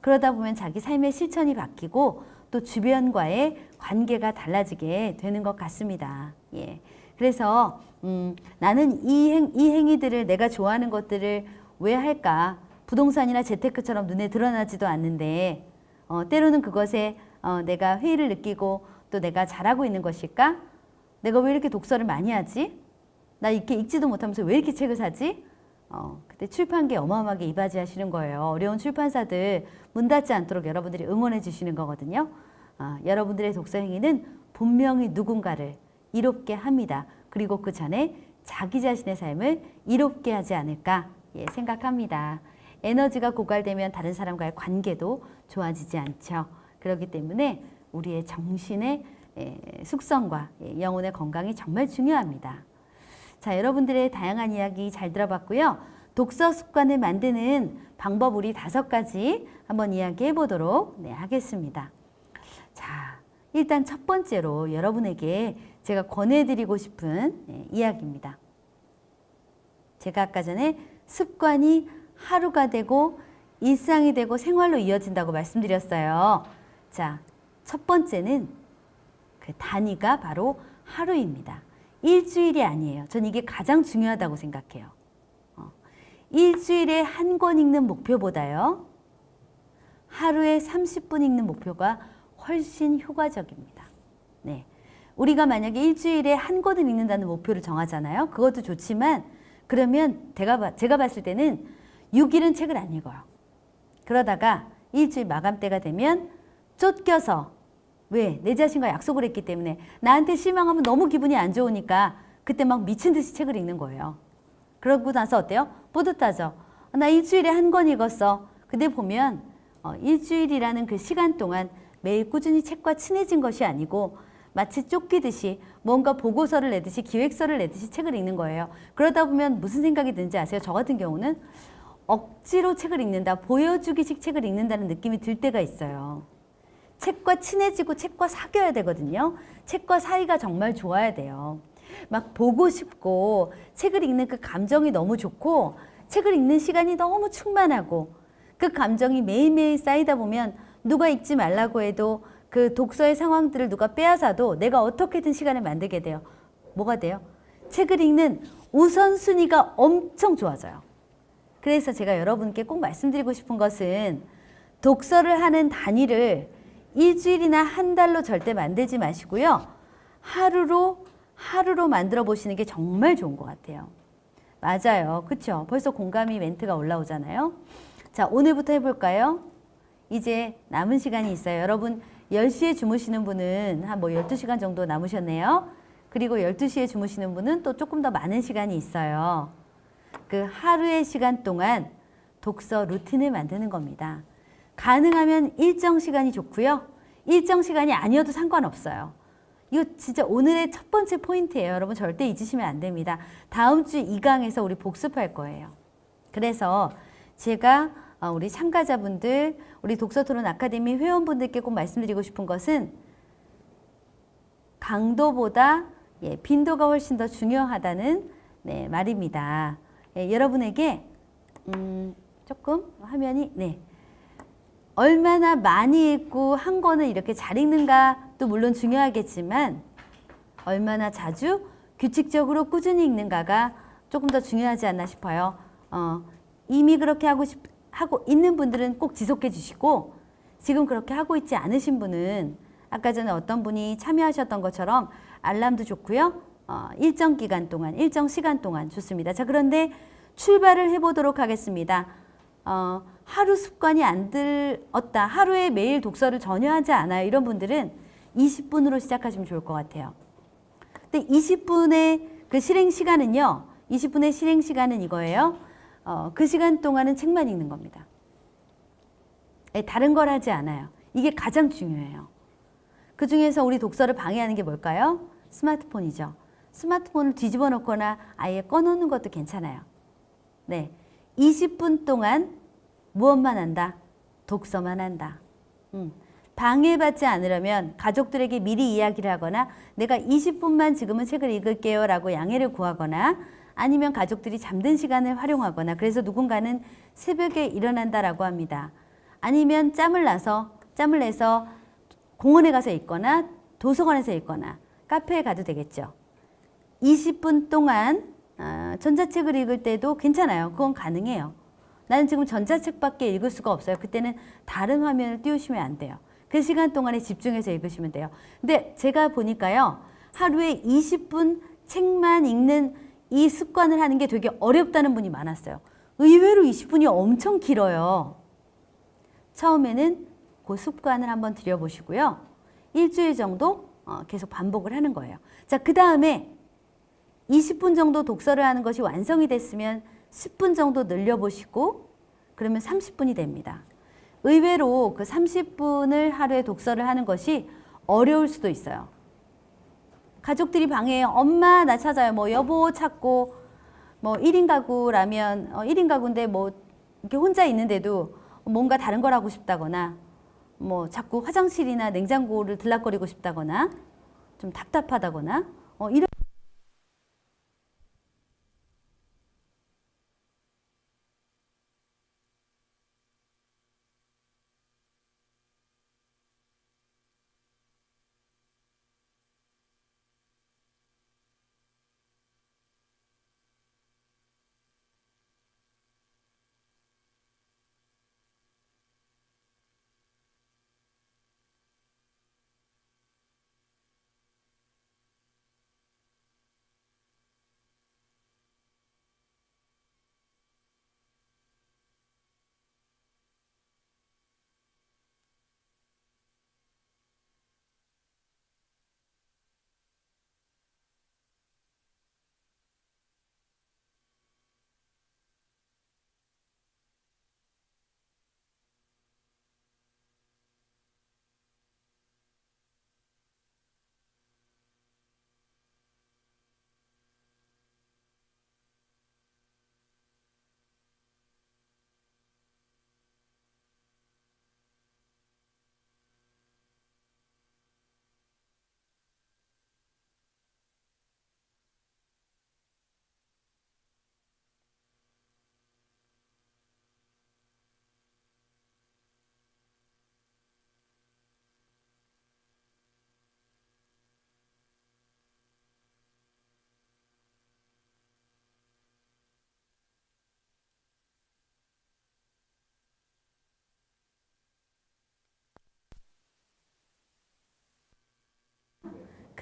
그러다 보면 자기 삶의 실천이 바뀌고 또 주변과의 관계가 달라지게 되는 것 같습니다. 예. 그래서 나는 이 행위들을 내가 좋아하는 것들을 왜 할까? 부동산이나 재테크처럼 눈에 드러나지도 않는데 때로는 그것에 내가 회의를 느끼고 또 내가 잘하고 있는 것일까? 내가 왜 이렇게 독서를 많이 하지? 나 이렇게 읽지도 못하면서 왜 이렇게 책을 사지? 그때 출판계 어마어마하게 이바지하시는 거예요. 어려운 출판사들 문 닫지 않도록 여러분들이 응원해 주시는 거거든요. 여러분들의 독서 행위는 분명히 누군가를 이롭게 합니다. 그리고 그 전에 자기 자신의 삶을 이롭게 하지 않을까 생각합니다. 에너지가 고갈되면 다른 사람과의 관계도 좋아지지 않죠. 그렇기 때문에 우리의 정신의 숙성과 영혼의 건강이 정말 중요합니다. 자, 여러분들의 다양한 이야기 잘 들어봤고요. 독서 습관을 만드는 방법 우리 5가지 한번 이야기해 보도록 하겠습니다. 자, 일단 첫 번째로 여러분에게 제가 권해드리고 싶은 이야기입니다. 제가 아까 전에 습관이 하루가 되고 일상이 되고 생활로 이어진다고 말씀드렸어요. 자, 첫 번째는 그 단위가 바로 하루입니다. 일주일이 아니에요. 전 이게 가장 중요하다고 생각해요. 일주일에 한 권 읽는 목표보다요. 하루에 30분 읽는 목표가 훨씬 효과적입니다. 네. 우리가 만약에 일주일에 한 권을 읽는다는 목표를 정하잖아요. 그것도 좋지만 그러면 제가 봤을 때는 6일은 책을 안 읽어요. 그러다가 일주일 마감 때가 되면 쫓겨서 왜? 내 자신과 약속을 했기 때문에 나한테 실망하면 너무 기분이 안 좋으니까 그때 막 미친 듯이 책을 읽는 거예요. 그러고 나서 어때요? 뿌듯하죠. 나 일주일에 한 권 읽었어. 근데 보면 일주일이라는 그 시간 동안 매일 꾸준히 책과 친해진 것이 아니고 마치 쫓기듯이 뭔가 보고서를 내듯이 기획서를 내듯이 책을 읽는 거예요. 그러다 보면 무슨 생각이 드는지 아세요? 저 같은 경우는 억지로 책을 읽는다, 보여주기식 책을 읽는다는 느낌이 들 때가 있어요. 책과 친해지고 책과 사귀어야 되거든요. 책과 사이가 정말 좋아야 돼요. 막 보고 싶고 책을 읽는 그 감정이 너무 좋고 책을 읽는 시간이 너무 충만하고 그 감정이 매일매일 쌓이다 보면 누가 읽지 말라고 해도 그 독서의 상황들을 누가 빼앗아도 내가 어떻게든 시간을 만들게 돼요. 뭐가 돼요? 책을 읽는 우선순위가 엄청 좋아져요. 그래서 제가 여러분께 꼭 말씀드리고 싶은 것은 독서를 하는 단위를 일주일이나 한 달로 절대 만들지 마시고요. 하루로 만들어 보시는 게 정말 좋은 것 같아요. 맞아요. 그렇죠? 벌써 공감이 멘트가 올라오잖아요. 자, 오늘부터 해볼까요? 이제 남은 시간이 있어요. 여러분 10시에 주무시는 분은 한 12시간 정도 남으셨네요. 그리고 12시에 주무시는 분은 또 조금 더 많은 시간이 있어요. 그 하루의 시간 동안 독서 루틴을 만드는 겁니다. 가능하면 일정 시간이 좋고요. 일정 시간이 아니어도 상관없어요. 이거 진짜 오늘의 첫 번째 포인트예요. 여러분 절대 잊으시면 안 됩니다. 다음 주 2강에서 우리 복습할 거예요. 그래서 제가 우리 참가자분들, 우리 독서토론 아카데미 회원분들께 꼭 말씀드리고 싶은 것은 강도보다 빈도가 훨씬 더 중요하다는 말입니다. 여러분에게 조금 화면이 얼마나 많이 읽고 한 권을 이렇게 잘 읽는가도 물론 중요하겠지만 얼마나 자주 규칙적으로 꾸준히 읽는가가 조금 더 중요하지 않나 싶어요. 이미 그렇게 하고 있는 분들은 꼭 지속해 주시고 지금 그렇게 하고 있지 않으신 분은 아까 전에 어떤 분이 참여하셨던 것처럼 알람도 좋고요. 일정 기간 동안, 일정 시간 동안 좋습니다. 자, 그런데 출발을 해보도록 하겠습니다. 하루 습관이 안 들었다. 하루에 매일 독서를 전혀 하지 않아요. 이런 분들은 20분으로 시작하시면 좋을 것 같아요. 근데 20분의 그 실행 시간은요. 20분의 실행 시간은 이거예요. 그 시간 동안은 책만 읽는 겁니다. 다른 걸 하지 않아요. 이게 가장 중요해요. 그 중에서 우리 독서를 방해하는 게 뭘까요? 스마트폰이죠. 스마트폰을 뒤집어 놓거나 아예 꺼놓는 것도 괜찮아요. 20분 동안 무엇만 한다? 독서만 한다. 방해받지 않으려면 가족들에게 미리 이야기를 하거나 내가 20분만 지금은 책을 읽을게요 라고 양해를 구하거나 아니면 가족들이 잠든 시간을 활용하거나 그래서 누군가는 새벽에 일어난다라고 합니다. 아니면 짬을 내서 공원에 가서 읽거나 도서관에서 읽거나 카페에 가도 되겠죠. 20분 동안 전자책을 읽을 때도 괜찮아요. 그건 가능해요. 나는 지금 전자책밖에 읽을 수가 없어요. 그때는 다른 화면을 띄우시면 안 돼요. 그 시간 동안에 집중해서 읽으시면 돼요. 근데 제가 보니까요. 하루에 20분 책만 읽는 이 습관을 하는 게 되게 어렵다는 분이 많았어요. 의외로 20분이 엄청 길어요. 처음에는 그 습관을 한번 들여보시고요. 일주일 정도 계속 반복을 하는 거예요. 자, 그 다음에 20분 정도 독서를 하는 것이 완성이 됐으면 10분 정도 늘려보시고 그러면 30분이 됩니다. 의외로 그 30분을 하루에 독서를 하는 것이 어려울 수도 있어요. 가족들이 방해해요. 엄마 나 찾아요. 뭐 여보 찾고 뭐 1인 가구라면 1인 가구인데 뭐 이렇게 혼자 있는데도 뭔가 다른 걸 하고 싶다거나 뭐 자꾸 화장실이나 냉장고를 들락거리고 싶다거나 좀 답답하다거나 이런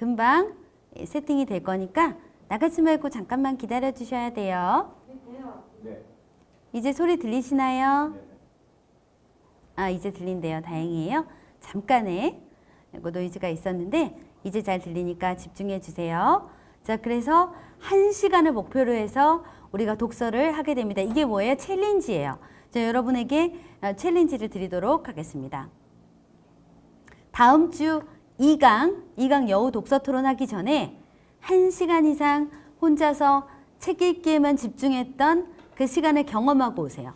금방 세팅이 될 거니까 나가지 말고 잠깐만 기다려 주셔야 돼요. 네. 이제 소리 들리시나요? 네. 아, 이제 들린대요. 다행이에요. 잠깐의 노이즈가 있었는데 이제 잘 들리니까 집중해 주세요. 자, 그래서 1시간을 목표로 해서 우리가 독서를 하게 됩니다. 이게 뭐예요? 챌린지예요. 자, 여러분에게 챌린지를 드리도록 하겠습니다. 다음 주 2강 여우 독서 토론 하기 전에 1시간 이상 혼자서 책 읽기에만 집중했던 그 시간을 경험하고 오세요.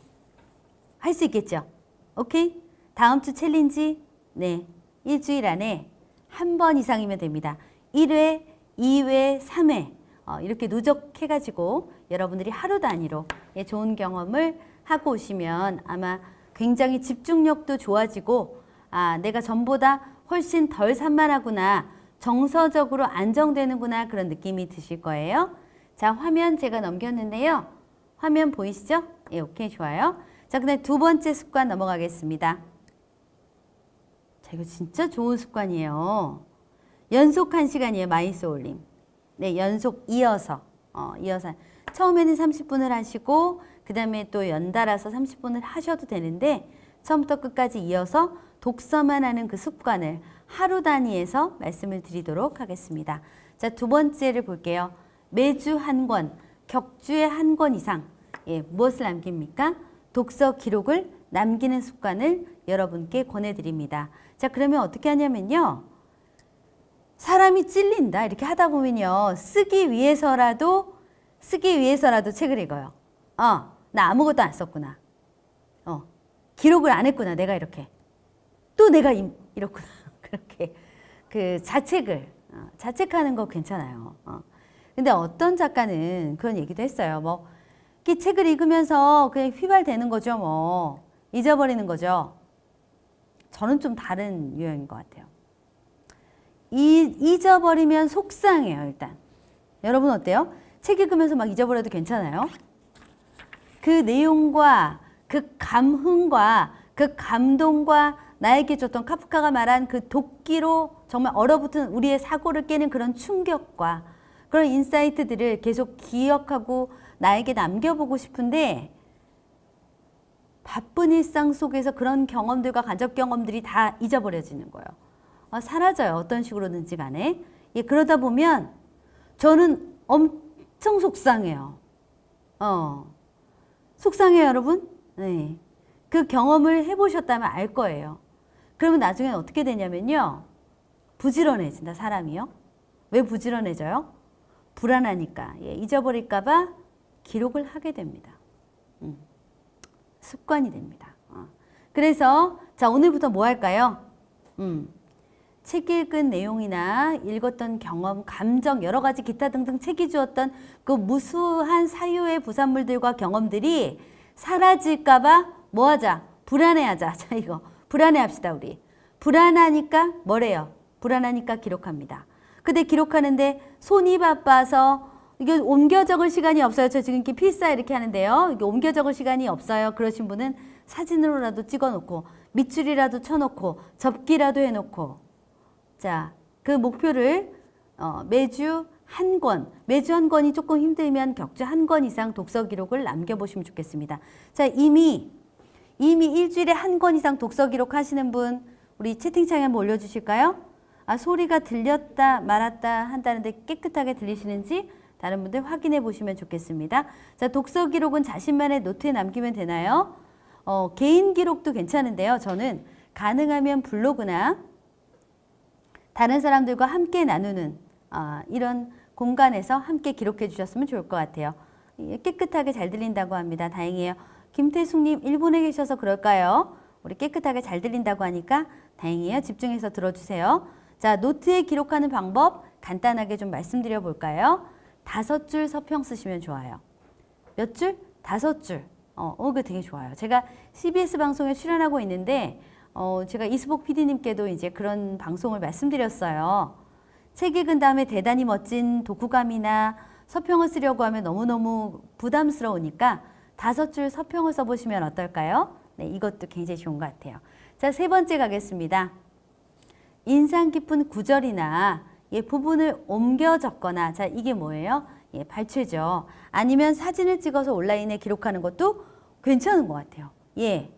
할 수 있겠죠? 오케이? 다음 주 챌린지, 네, 일주일 안에 한 번 이상이면 됩니다. 1회, 2회, 3회 이렇게 누적해가지고 여러분들이 하루 단위로 좋은 경험을 하고 오시면 아마 굉장히 집중력도 좋아지고 내가 전보다 훨씬 덜 산만하구나, 정서적으로 안정되는구나 그런 느낌이 드실 거예요. 자, 화면 제가 넘겼는데요. 화면 보이시죠? 예, 오케이, 좋아요. 자, 그다음 두 번째 습관 넘어가겠습니다. 자, 이거 진짜 좋은 습관이에요. 연속 1시간이에요. 마이소울님. 네, 연속 이어서 처음에는 30분을 하시고 그 다음에 또 연달아서 30분을 하셔도 되는데 처음부터 끝까지 이어서 독서만 하는 그 습관을 하루 단위에서 말씀을 드리도록 하겠습니다. 자, 두 번째를 볼게요. 매주 한 권, 격주에 한 권 이상. 예, 무엇을 남깁니까? 독서 기록을 남기는 습관을 여러분께 권해드립니다. 자, 그러면 어떻게 하냐면요. 사람이 찔린다 이렇게 하다 보면요. 쓰기 위해서라도 책을 읽어요. 나 아무것도 안 썼구나. 기록을 안 했구나. 내가 이렇게. 또 내가 이렇구나. 그렇게 그 자책하는 거 괜찮아요. 근데 어떤 작가는 그런 얘기도 했어요. 뭐 이 책을 읽으면서 그냥 휘발되는 거죠. 뭐 잊어버리는 거죠. 저는 좀 다른 유형인 것 같아요. 잊어버리면 속상해요. 일단 여러분 어때요? 책 읽으면서 막 잊어버려도 괜찮아요? 그 내용과 그 감흥과 그 감동과 나에게 줬던 카프카가 말한 그 도끼로 정말 얼어붙은 우리의 사고를 깨는 그런 충격과 그런 인사이트들을 계속 기억하고 나에게 남겨보고 싶은데 바쁜 일상 속에서 그런 경험들과 간접 경험들이 다 잊어버려지는 거예요. 사라져요. 어떤 식으로든지 간에. 예, 그러다 보면 저는 엄청 속상해요. 속상해요, 여러분? 네. 그 경험을 해보셨다면 알 거예요. 그러면 나중에 어떻게 되냐면요. 부지런해진다, 사람이요. 왜 부지런해져요? 불안하니까. 예, 잊어버릴까봐 기록을 하게 됩니다. 습관이 됩니다. 그래서 자, 오늘부터 뭐 할까요? 책 읽은 내용이나 읽었던 경험, 감정, 여러 가지 기타 등등 책이 주었던 그 무수한 사유의 부산물들과 경험들이 사라질까봐 뭐 하자? 불안해하자. 자, 이거 불안해합시다, 우리. 불안하니까 뭐래요? 불안하니까 기록합니다. 근데 기록하는데 손이 바빠서 이게 옮겨 적을 시간이 없어요. 저 지금 이렇게 필사 이렇게 하는데요. 이게 옮겨 적을 시간이 없어요. 그러신 분은 사진으로라도 찍어놓고 밑줄이라도 쳐놓고 접기라도 해놓고 자, 그 목표를 매주 한 권이 조금 힘들면 격주 한 권 이상 독서 기록을 남겨보시면 좋겠습니다. 자, 이미 일주일에 한 권 이상 독서 기록 하시는 분 우리 채팅창에 한번 올려주실까요? 소리가 들렸다 말았다 한다는데 깨끗하게 들리시는지 다른 분들 확인해 보시면 좋겠습니다. 자, 독서 기록은 자신만의 노트에 남기면 되나요? 개인 기록도 괜찮은데요. 저는 가능하면 블로그나 다른 사람들과 함께 나누는 이런 공간에서 함께 기록해 주셨으면 좋을 것 같아요. 깨끗하게 잘 들린다고 합니다. 다행이에요. 김태숙님 일본에 계셔서 그럴까요? 우리 깨끗하게 잘 들린다고 하니까 다행이에요. 집중해서 들어주세요. 자, 노트에 기록하는 방법 간단하게 좀 말씀드려 볼까요? 5줄 서평 쓰시면 좋아요. 몇 줄? 5줄. 그거 되게 좋아요. 제가 CBS 방송에 출연하고 있는데 제가 이수복 PD님께도 이제 그런 방송을 말씀드렸어요. 책 읽은 다음에 대단히 멋진 독후감이나 서평을 쓰려고 하면 너무너무 부담스러우니까 5줄 서평을 써보시면 어떨까요? 네, 이것도 굉장히 좋은 것 같아요. 자, 세 번째 가겠습니다. 인상 깊은 구절이나 예, 부분을 옮겨 적거나, 자, 이게 뭐예요? 예, 발췌죠. 아니면 사진을 찍어서 온라인에 기록하는 것도 괜찮은 것 같아요. 예,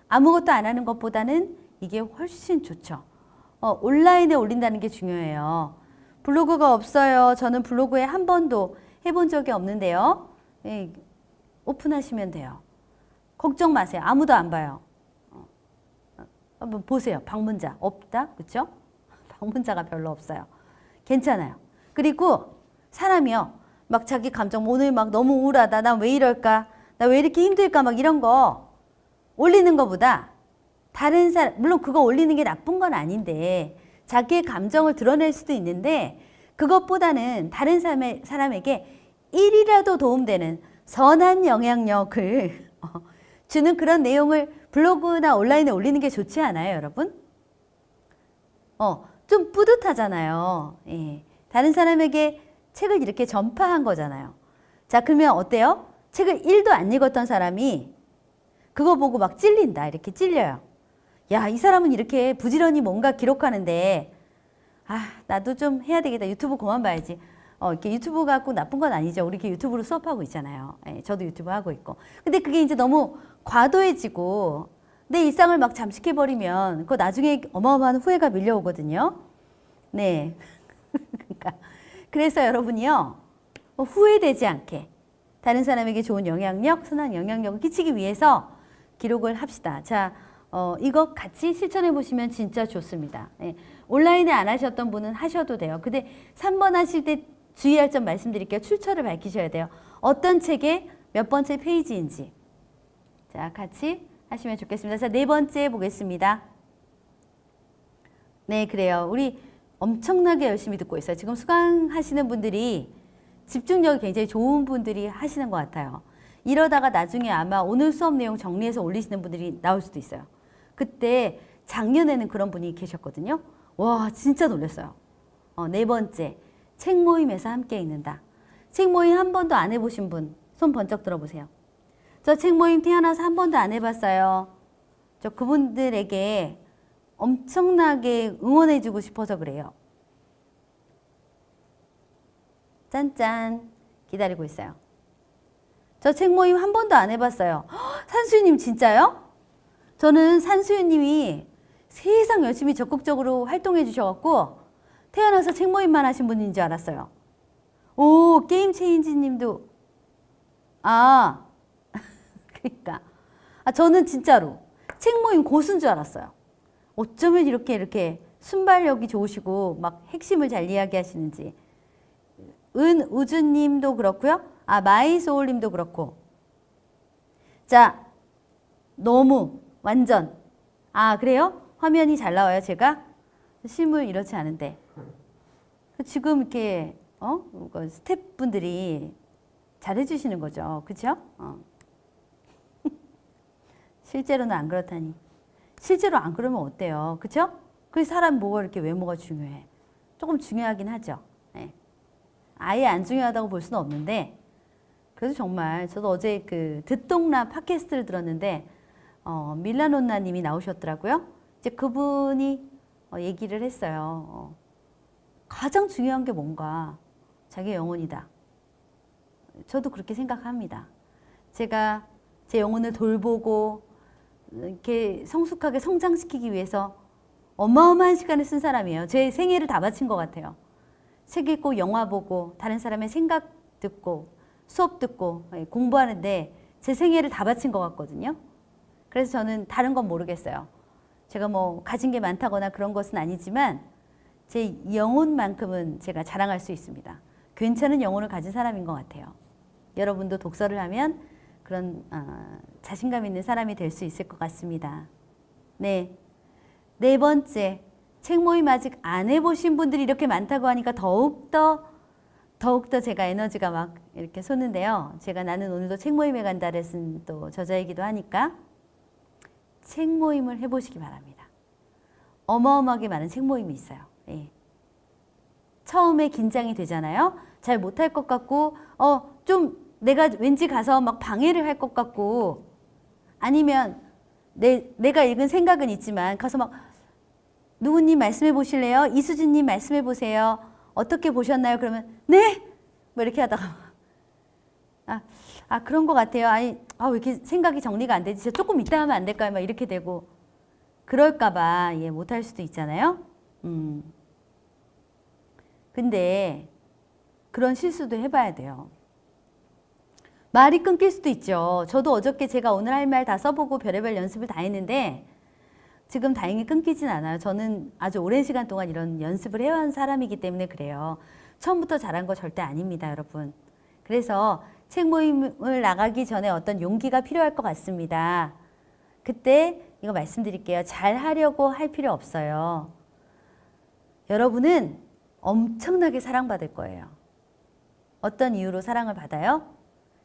아무것도 안 하는 것보다는 이게 훨씬 좋죠. 온라인에 올린다는 게 중요해요. 블로그가 없어요. 저는 블로그에 한 번도 해본 적이 없는데요. 예, 오픈하시면 돼요. 걱정 마세요. 아무도 안 봐요. 한번 보세요. 방문자 없다, 그렇죠? 방문자가 별로 없어요. 괜찮아요. 그리고 사람이요, 막 자기 감정, 오늘 막 너무 우울하다, 나 왜 이럴까, 나 왜 이렇게 힘들까, 막 이런 거 올리는 것보다 다른 사람, 물론 그거 올리는 게 나쁜 건 아닌데 자기의 감정을 드러낼 수도 있는데, 그것보다는 다른 사람에게 일이라도 도움되는 선한 영향력을 주는 그런 내용을 블로그나 온라인에 올리는 게 좋지 않아요, 여러분? 좀 뿌듯하잖아요. 예. 다른 사람에게 책을 이렇게 전파한 거잖아요. 자, 그러면 어때요? 책을 1도 안 읽었던 사람이 그거 보고 막 찔린다. 이렇게 찔려요. 야, 이 사람은 이렇게 부지런히 뭔가 기록하는데, 아, 나도 좀 해야 되겠다. 유튜브 그만 봐야지. 이렇게 유튜브 갖고 나쁜 건 아니죠. 우리 이렇게 유튜브로 수업하고 있잖아요. 예, 저도 유튜브 하고 있고. 근데 그게 이제 너무 과도해지고 내 일상을 막 잠식해버리면 그거 나중에 어마어마한 후회가 밀려오거든요. 네. 그러니까 그래서 여러분이요, 후회되지 않게 다른 사람에게 좋은 영향력, 선한 영향력을 끼치기 위해서 기록을 합시다. 자, 이거 같이 실천해 보시면 진짜 좋습니다. 예. 온라인에 안 하셨던 분은 하셔도 돼요. 근데 3번 하실 때 주의할 점 말씀드릴게요. 출처를 밝히셔야 돼요. 어떤 책의 몇 번째 페이지인지. 자, 같이 하시면 좋겠습니다. 자, 4번째 보겠습니다. 네, 그래요. 우리 엄청나게 열심히 듣고 있어요. 지금 수강하시는 분들이 집중력이 굉장히 좋은 분들이 하시는 것 같아요. 이러다가 나중에 아마 오늘 수업 내용 정리해서 올리시는 분들이 나올 수도 있어요. 그때 작년에는 그런 분이 계셨거든요. 와, 진짜 놀랐어요. 4번째, 책 모임에서 함께 읽는다. 책 모임 한 번도 안 해보신 분, 손 번쩍 들어보세요. 저 책 모임 태어나서 한 번도 안 해봤어요. 저 그분들에게 엄청나게 응원해주고 싶어서 그래요. 짠짠, 기다리고 있어요. 저 책 모임 한 번도 안 해봤어요. 산수유님 진짜요? 저는 산수유님이 세상 열심히 적극적으로 활동해 주셔갖고 태어나서 책 모임만 하신 분인 줄 알았어요. 오, 게임 체인지 님도. 아, 그러니까. 저는 진짜로 책 모임 고수인 줄 알았어요. 어쩌면 이렇게 순발력이 좋으시고 막 핵심을 잘 이야기하시는지. 은우주 님도 그렇고요. 마이소울 님도 그렇고. 자, 너무 완전. 그래요? 화면이 잘 나와요, 제가? 실물 이렇지 않은데. 지금 이렇게, 스태프분들이 잘해주시는 거죠. 그죠? 실제로는 안 그렇다니. 실제로 안 그러면 어때요? 그죠? 그 사람 뭐가 이렇게 외모가 중요해. 조금 중요하긴 하죠. 네. 아예 안 중요하다고 볼 수는 없는데, 그래서 정말 저도 어제 그 듣동라 팟캐스트를 들었는데, 밀라노나 님이 나오셨더라고요. 이제 그분이 얘기를 했어요. 가장 중요한 게 뭔가 자기의 영혼이다. 저도 그렇게 생각합니다. 제가 제 영혼을 돌보고 이렇게 성숙하게 성장시키기 위해서 어마어마한 시간을 쓴 사람이에요. 제 생애를 다 바친 것 같아요. 책 읽고 영화 보고 다른 사람의 생각 듣고 수업 듣고 공부하는데 제 생애를 다 바친 것 같거든요. 그래서 저는 다른 건 모르겠어요. 제가 뭐 가진 게 많다거나 그런 것은 아니지만 제 영혼만큼은 제가 자랑할 수 있습니다. 괜찮은 영혼을 가진 사람인 것 같아요. 여러분도 독서를 하면 그런 자신감 있는 사람이 될 수 있을 것 같습니다. 네, 4번째, 책 모임 아직 안 해보신 분들이 이렇게 많다고 하니까 더욱더 제가 에너지가 막 이렇게 솟는데요. 제가 나는 오늘도 책 모임에 간다를 쓴 또 저자이기도 하니까 책 모임을 해보시기 바랍니다. 어마어마하게 많은 책 모임이 있어요. 예. 처음에 긴장이 되잖아요. 잘 못할 것 같고 좀 내가 왠지 가서 막 방해를 할 것 같고, 아니면 내가 읽은 생각은 있지만 가서 막 누구님 말씀해 보실래요? 이수진님 말씀해 보세요. 어떻게 보셨나요? 그러면 네? 뭐 이렇게 하다가 그런 것 같아요. 아니, 왜 이렇게 생각이 정리가 안 되지? 조금 이따 하면 안 될까요? 막 이렇게 되고 그럴까봐 못할 수도 있잖아요. 근데 그런 실수도 해봐야 돼요. 말이 끊길 수도 있죠. 저도 어저께 제가 오늘 할 말 다 써보고 별의별 연습을 다 했는데 지금 다행히 끊기진 않아요. 저는 아주 오랜 시간 동안 이런 연습을 해온 사람이기 때문에 그래요. 처음부터 잘한 거 절대 아닙니다, 여러분. 그래서 책 모임을 나가기 전에 어떤 용기가 필요할 것 같습니다. 그때 이거 말씀드릴게요. 잘 하려고 할 필요 없어요. 여러분은 엄청나게 사랑받을 거예요. 어떤 이유로 사랑을 받아요?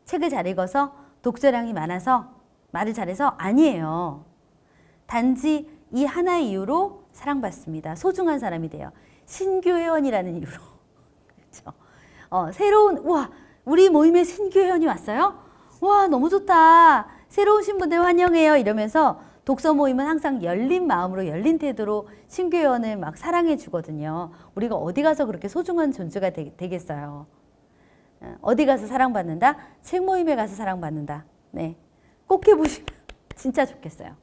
책을 잘 읽어서 독서량이 많아서 말을 잘해서 아니에요. 단지 이 하나의 이유로 사랑받습니다. 소중한 사람이 돼요. 신규 회원이라는 이유로. 그렇죠? 새로운 우리 모임에 신규 회원이 왔어요? 와 너무 좋다. 새로 오신 분들 환영해요. 이러면서 독서 모임은 항상 열린 마음으로 열린 태도로 신규 회원을 막 사랑해 주거든요. 우리가 어디 가서 그렇게 소중한 존재가 되겠어요. 어디 가서 사랑받는다? 책 모임에 가서 사랑받는다. 네, 꼭 해보시면 진짜 좋겠어요.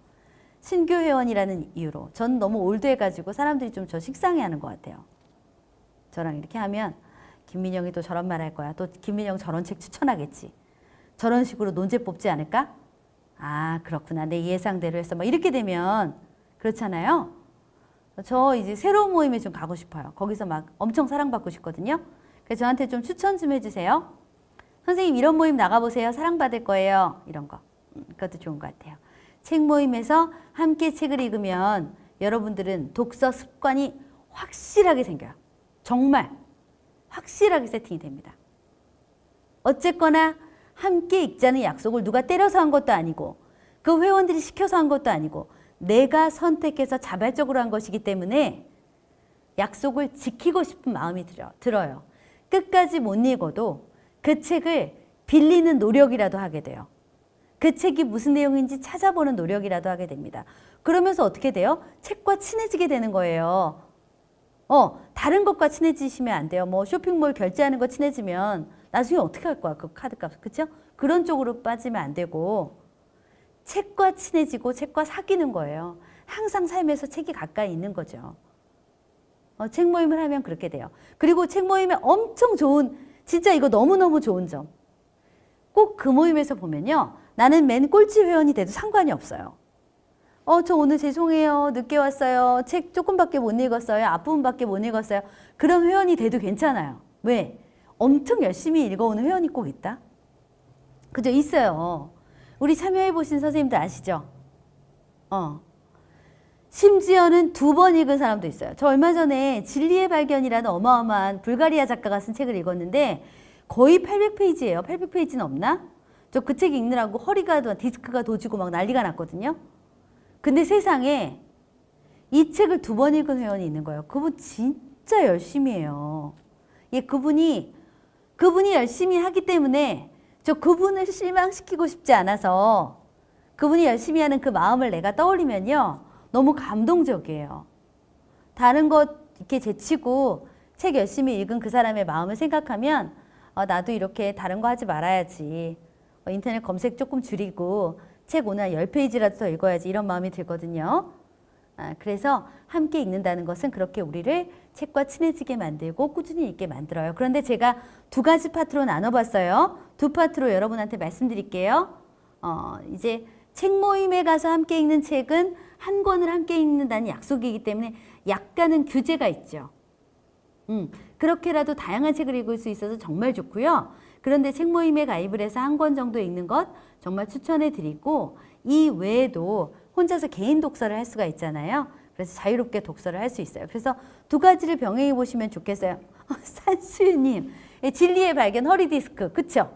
신규 회원이라는 이유로. 전 너무 올드해가지고 사람들이 좀 저 식상해하는 것 같아요. 저랑 이렇게 하면 김민영이 또 저런 말 할 거야. 또 김민영 저런 책 추천하겠지. 저런 식으로 논제 뽑지 않을까? 그렇구나. 내 예상대로 했어. 막 이렇게 되면 그렇잖아요. 저 이제 새로운 모임에 좀 가고 싶어요. 거기서 막 엄청 사랑받고 싶거든요. 그래서 저한테 좀 추천 좀 해주세요. 선생님 이런 모임 나가보세요. 사랑받을 거예요. 이런 거. 그것도 좋은 것 같아요. 책 모임에서 함께 책을 읽으면 여러분들은 독서 습관이 확실하게 생겨요. 정말 확실하게 세팅이 됩니다. 어쨌거나 함께 읽자는 약속을 누가 때려서 한 것도 아니고 그 회원들이 시켜서 한 것도 아니고 내가 선택해서 자발적으로 한 것이기 때문에 약속을 지키고 싶은 마음이 들어요. 끝까지 못 읽어도 그 책을 빌리는 노력이라도 하게 돼요. 그 책이 무슨 내용인지 찾아보는 노력이라도 하게 됩니다. 그러면서 어떻게 돼요? 책과 친해지게 되는 거예요. 다른 것과 친해지시면 안 돼요. 뭐 쇼핑몰 결제하는 거 친해지면 나중에 어떻게 할 거야? 그 카드값. 그렇죠? 그런 쪽으로 빠지면 안 되고 책과 친해지고 책과 사귀는 거예요. 항상 삶에서 책이 가까이 있는 거죠. 책 모임을 하면 그렇게 돼요. 그리고 책 모임에 엄청 좋은 진짜 이거 너무너무 좋은 점. 꼭 그 모임에서 보면요. 나는 맨 꼴찌 회원이 돼도 상관이 없어요. 저 오늘 죄송해요. 늦게 왔어요. 책 조금밖에 못 읽었어요. 앞부분밖에 못 읽었어요. 그런 회원이 돼도 괜찮아요. 왜? 엄청 열심히 읽어오는 회원이 꼭 있다? 그죠? 있어요. 우리 참여해보신 선생님들 아시죠? 심지어는 2번 읽은 사람도 있어요. 저 얼마 전에 진리의 발견이라는 어마어마한 불가리아 작가가 쓴 책을 읽었는데 거의 800페이지예요. 800페이지는 없나? 저 그 책 읽느라고 허리가 디스크가 도지고 막 난리가 났거든요. 근데 세상에 이 책을 2번 읽은 회원이 있는 거예요. 그분 진짜 열심히 해요. 그분이 열심히 하기 때문에 저 그분을 실망시키고 싶지 않아서 그분이 열심히 하는 그 마음을 내가 떠올리면요. 너무 감동적이에요. 다른 것 이렇게 제치고 책 열심히 읽은 그 사람의 마음을 생각하면 나도 이렇게 다른 거 하지 말아야지. 인터넷 검색 조금 줄이고 책 오늘 10페이지라도 더 읽어야지 이런 마음이 들거든요. 그래서 함께 읽는다는 것은 그렇게 우리를 책과 친해지게 만들고 꾸준히 읽게 만들어요. 그런데 제가 2가지 파트로 나눠봤어요. 2파트로 여러분한테 말씀드릴게요. 이제 책 모임에 가서 함께 읽는 책은 한 권을 함께 읽는다는 약속이기 때문에 약간은 규제가 있죠. 그렇게라도 다양한 책을 읽을 수 있어서 정말 좋고요. 그런데 책 모임에 가입을 해서 한 권 정도 읽는 것 정말 추천해 드리고 이 외에도 혼자서 개인 독서를 할 수가 있잖아요. 그래서 자유롭게 독서를 할 수 있어요. 그래서 2가지를 병행해 보시면 좋겠어요. 산수유님, 진리의 발견 허리 디스크, 그쵸?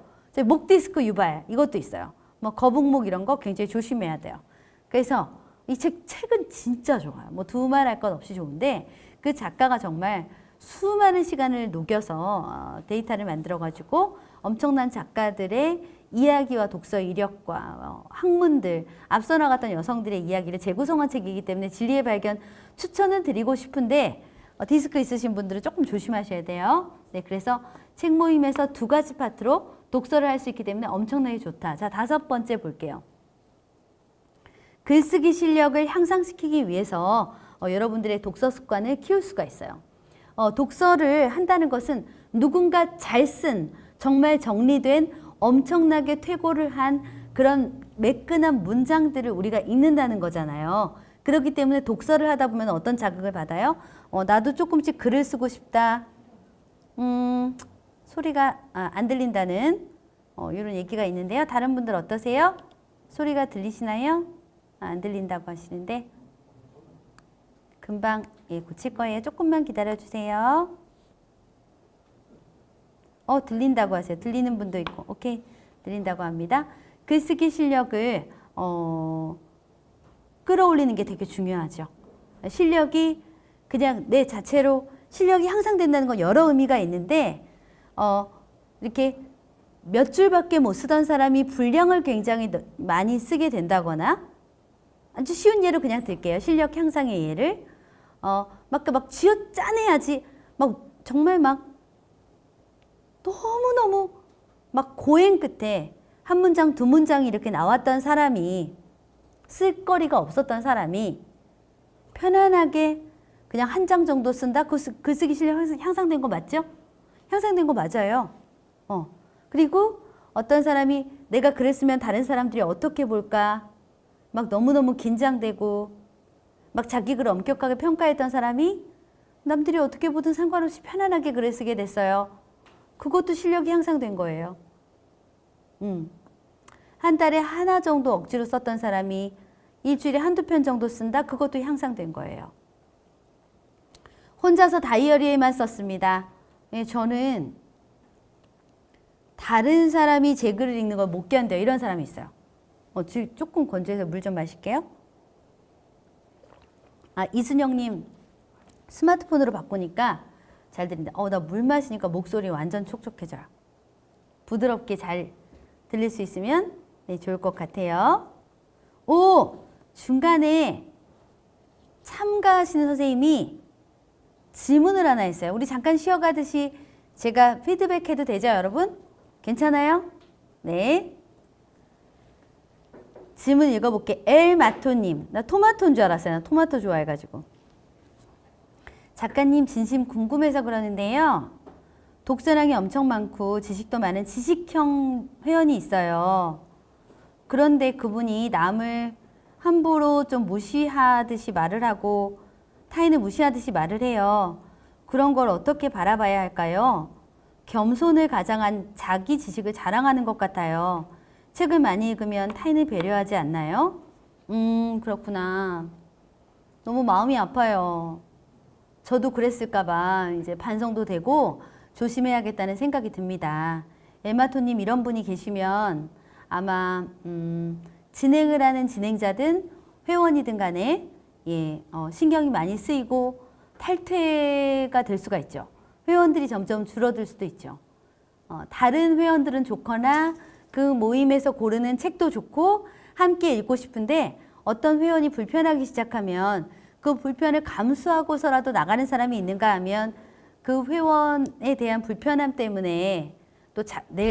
목 디스크 유발 이것도 있어요. 뭐 거북목 이런 거 굉장히 조심해야 돼요. 그래서 이 책은 진짜 좋아요. 뭐 두말할 것 없이 좋은데 그 작가가 정말 수많은 시간을 녹여서 데이터를 만들어가지고 엄청난 작가들의 이야기와 독서 이력과 학문들, 앞서 나갔던 여성들의 이야기를 재구성한 책이기 때문에 진리의 발견 추천은 드리고 싶은데 디스크 있으신 분들은 조금 조심하셔야 돼요. 네, 그래서 책 모임에서 두 가지 파트로 독서를 할 수 있기 때문에 엄청나게 좋다. 자, 5번째 볼게요. 글쓰기 실력을 향상시키기 위해서 여러분들의 독서 습관을 키울 수가 있어요. 독서를 한다는 것은 누군가 잘 쓴 정말 정리된 엄청나게 퇴고를 한 그런 매끈한 문장들을 우리가 읽는다는 거잖아요. 그렇기 때문에 독서를 하다 보면 어떤 자극을 받아요? 나도 조금씩 글을 쓰고 싶다. 소리가 안 들린다는 이런 얘기가 있는데요. 다른 분들 어떠세요? 소리가 들리시나요? 안 들린다고 하시는데 금방 고칠 거예요. 조금만 기다려 주세요. 들린다고 하세요. 들리는 분도 있고. 오케이. 들린다고 합니다. 글쓰기 실력을 끌어올리는 게 되게 중요하죠. 실력이 그냥 내 자체로 실력이 향상된다는 건 여러 의미가 있는데 이렇게 몇 줄밖에 못 쓰던 사람이 분량을 굉장히 많이 쓰게 된다거나 아주 쉬운 예로 그냥 들게요. 실력 향상의 예를 막 쥐어짜내야지 막 정말 막 너무너무 막 고행 끝에 한 문장 두 문장이 이렇게 나왔던 사람이 쓸 거리가 없었던 사람이 편안하게 그냥 한 장 정도 쓴다? 글쓰기 실력 향상된 거 맞죠? 향상된 거 맞아요. 그리고 어떤 사람이 내가 그랬으면 다른 사람들이 어떻게 볼까? 막 너무너무 긴장되고 막 자기 글을 엄격하게 평가했던 사람이 남들이 어떻게 보든 상관없이 편안하게 글을 쓰게 됐어요. 그것도 실력이 향상된 거예요. 한 달에 하나 정도 억지로 썼던 사람이 일주일에 한두 편 정도 쓴다? 그것도 향상된 거예요. 혼자서 다이어리에만 썼습니다. 저는 다른 사람이 제 글을 읽는 걸 못 견뎌요. 이런 사람이 있어요. 조금 건조해서 물 좀 마실게요. 이순영님 스마트폰으로 바꾸니까 잘 들린다. 나 물 마시니까 목소리 완전 촉촉해져요. 부드럽게 잘 들릴 수 있으면 좋을 것 같아요. 중간에 참가하시는 선생님이 질문을 하나 했어요. 우리 잠깐 쉬어가듯이 제가 피드백 해도 되죠, 여러분? 괜찮아요? 네. 질문 읽어볼게. 엘마토님. 나 토마토인 줄 알았어요. 나 토마토 좋아해가지고. 작가님 진심 궁금해서 그러는데요. 독서량이 엄청 많고 지식도 많은 지식형 회원이 있어요. 그런데 그분이 남을 함부로 좀 무시하듯이 말을 하고 타인을 무시하듯이 말을 해요. 그런 걸 어떻게 바라봐야 할까요? 겸손을 가장한 자기 지식을 자랑하는 것 같아요. 책을 많이 읽으면 타인을 배려하지 않나요? 그렇구나. 너무 마음이 아파요. 저도 그랬을까봐 이제 반성도 되고 조심해야겠다는 생각이 듭니다. 엘마토님 이런 분이 계시면 아마 진행을 하는 진행자든 회원이든 간에 신경이 많이 쓰이고 탈퇴가 될 수가 있죠. 회원들이 점점 줄어들 수도 있죠. 다른 회원들은 좋거나 그 모임에서 고르는 책도 좋고 함께 읽고 싶은데 어떤 회원이 불편하기 시작하면 그 불편을 감수하고서라도 나가는 사람이 있는가 하면 그 회원에 대한 불편함 때문에 또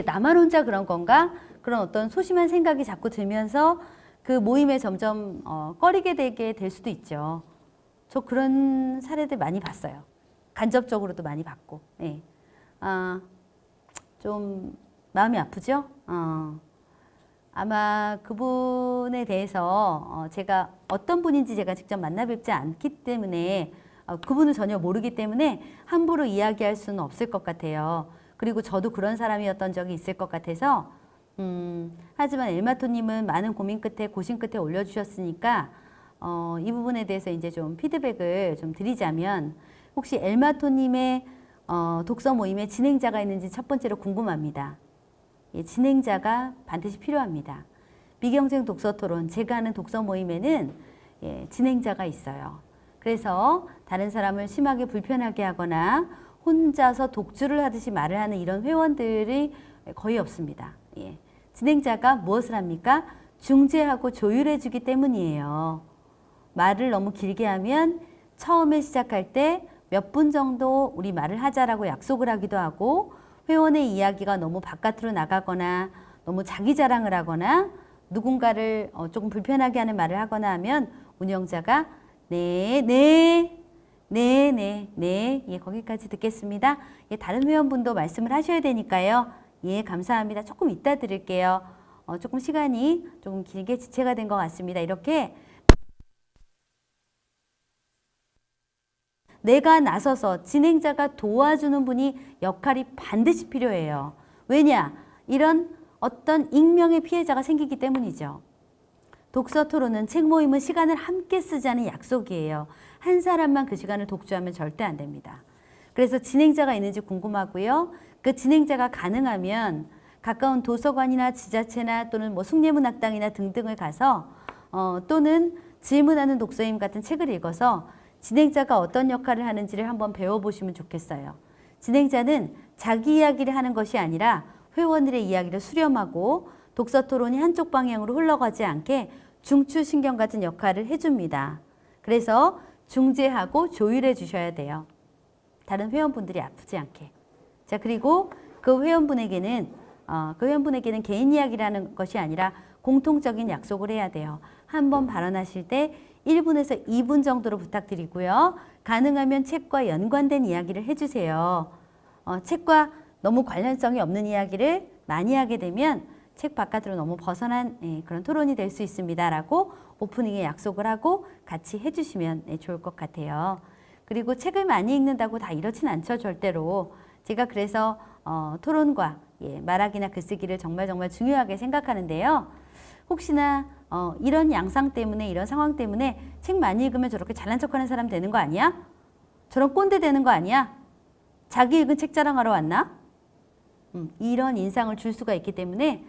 나만 혼자 그런 건가? 그런 어떤 소심한 생각이 자꾸 들면서 그 모임에 점점 꺼리게 되게 될 수도 있죠. 저 그런 사례들 많이 봤어요. 간접적으로도 많이 봤고. 네. 좀 마음이 아프죠? 아마 그분에 대해서 제가 어떤 분인지 제가 직접 만나 뵙지 않기 때문에 그분을 전혀 모르기 때문에 함부로 이야기할 수는 없을 것 같아요. 그리고 저도 그런 사람이었던 적이 있을 것 같아서 하지만 엘마토님은 많은 고민 끝에 고심 끝에 올려주셨으니까 이 부분에 대해서 이제 좀 피드백을 좀 드리자면 혹시 엘마토님의 독서 모임에 진행자가 있는지 첫 번째로 궁금합니다. 진행자가 반드시 필요합니다. 미경쟁 독서토론 제가 하는 독서 모임에는 진행자가 있어요. 그래서 다른 사람을 심하게 불편하게 하거나 혼자서 독주를 하듯이 말을 하는 이런 회원들이 거의 없습니다. 진행자가 무엇을 합니까? 중재하고 조율해 주기 때문이에요. 말을 너무 길게 하면 처음에 시작할 때 몇 분 정도 우리 말을 하자라고 약속을 하기도 하고, 회원의 이야기가 너무 바깥으로 나가거나 너무 자기 자랑을 하거나 누군가를 조금 불편하게 하는 말을 하거나 하면 운영자가 네, 네, 네, 네, 네, 예, 거기까지 듣겠습니다. 예, 다른 회원분도 말씀을 하셔야 되니까요. 예, 감사합니다. 조금 이따 드릴게요. 조금 시간이 조금 길게 지체가 된 것 같습니다. 이렇게 내가 나서서 진행자가 도와주는 분이 역할이 반드시 필요해요. 왜냐? 이런 어떤 익명의 피해자가 생기기 때문이죠. 독서 토론은 책 모임은 시간을 함께 쓰자는 약속이에요. 한 사람만 그 시간을 독주하면 절대 안 됩니다. 그래서 진행자가 있는지 궁금하고요. 그 진행자가 가능하면 가까운 도서관이나 지자체나 또는 뭐 숭례문학당이나 등등을 가서 또는 질문하는 독서임 같은 책을 읽어서 진행자가 어떤 역할을 하는지를 한번 배워보시면 좋겠어요. 진행자는 자기 이야기를 하는 것이 아니라 회원들의 이야기를 수렴하고 독서 토론이 한쪽 방향으로 흘러가지 않게 중추신경 같은 역할을 해줍니다. 그래서 중재하고 조율해 주셔야 돼요. 다른 회원분들이 아프지 않게. 자, 그리고 그 회원분에게는 개인 이야기라는 것이 아니라 공통적인 약속을 해야 돼요. 한번 발언하실 때 1분에서 2분 정도로 부탁드리고요. 가능하면 책과 연관된 이야기를 해주세요. 책과 너무 관련성이 없는 이야기를 많이 하게 되면 책 바깥으로 너무 벗어난 그런 토론이 될 수 있습니다. 라고 오프닝에 약속을 하고 같이 해주시면 좋을 것 같아요. 그리고 책을 많이 읽는다고 다 이렇진 않죠. 절대로. 제가 그래서 토론과 말하기나 글쓰기를 정말 중요하게 생각하는데요. 혹시나 이런 양상 때문에 이런 상황 때문에 책 많이 읽으면 저렇게 잘난 척하는 사람 되는 거 아니야? 저런 꼰대 되는 거 아니야? 자기 읽은 책 자랑하러 왔나? 이런 인상을 줄 수가 있기 때문에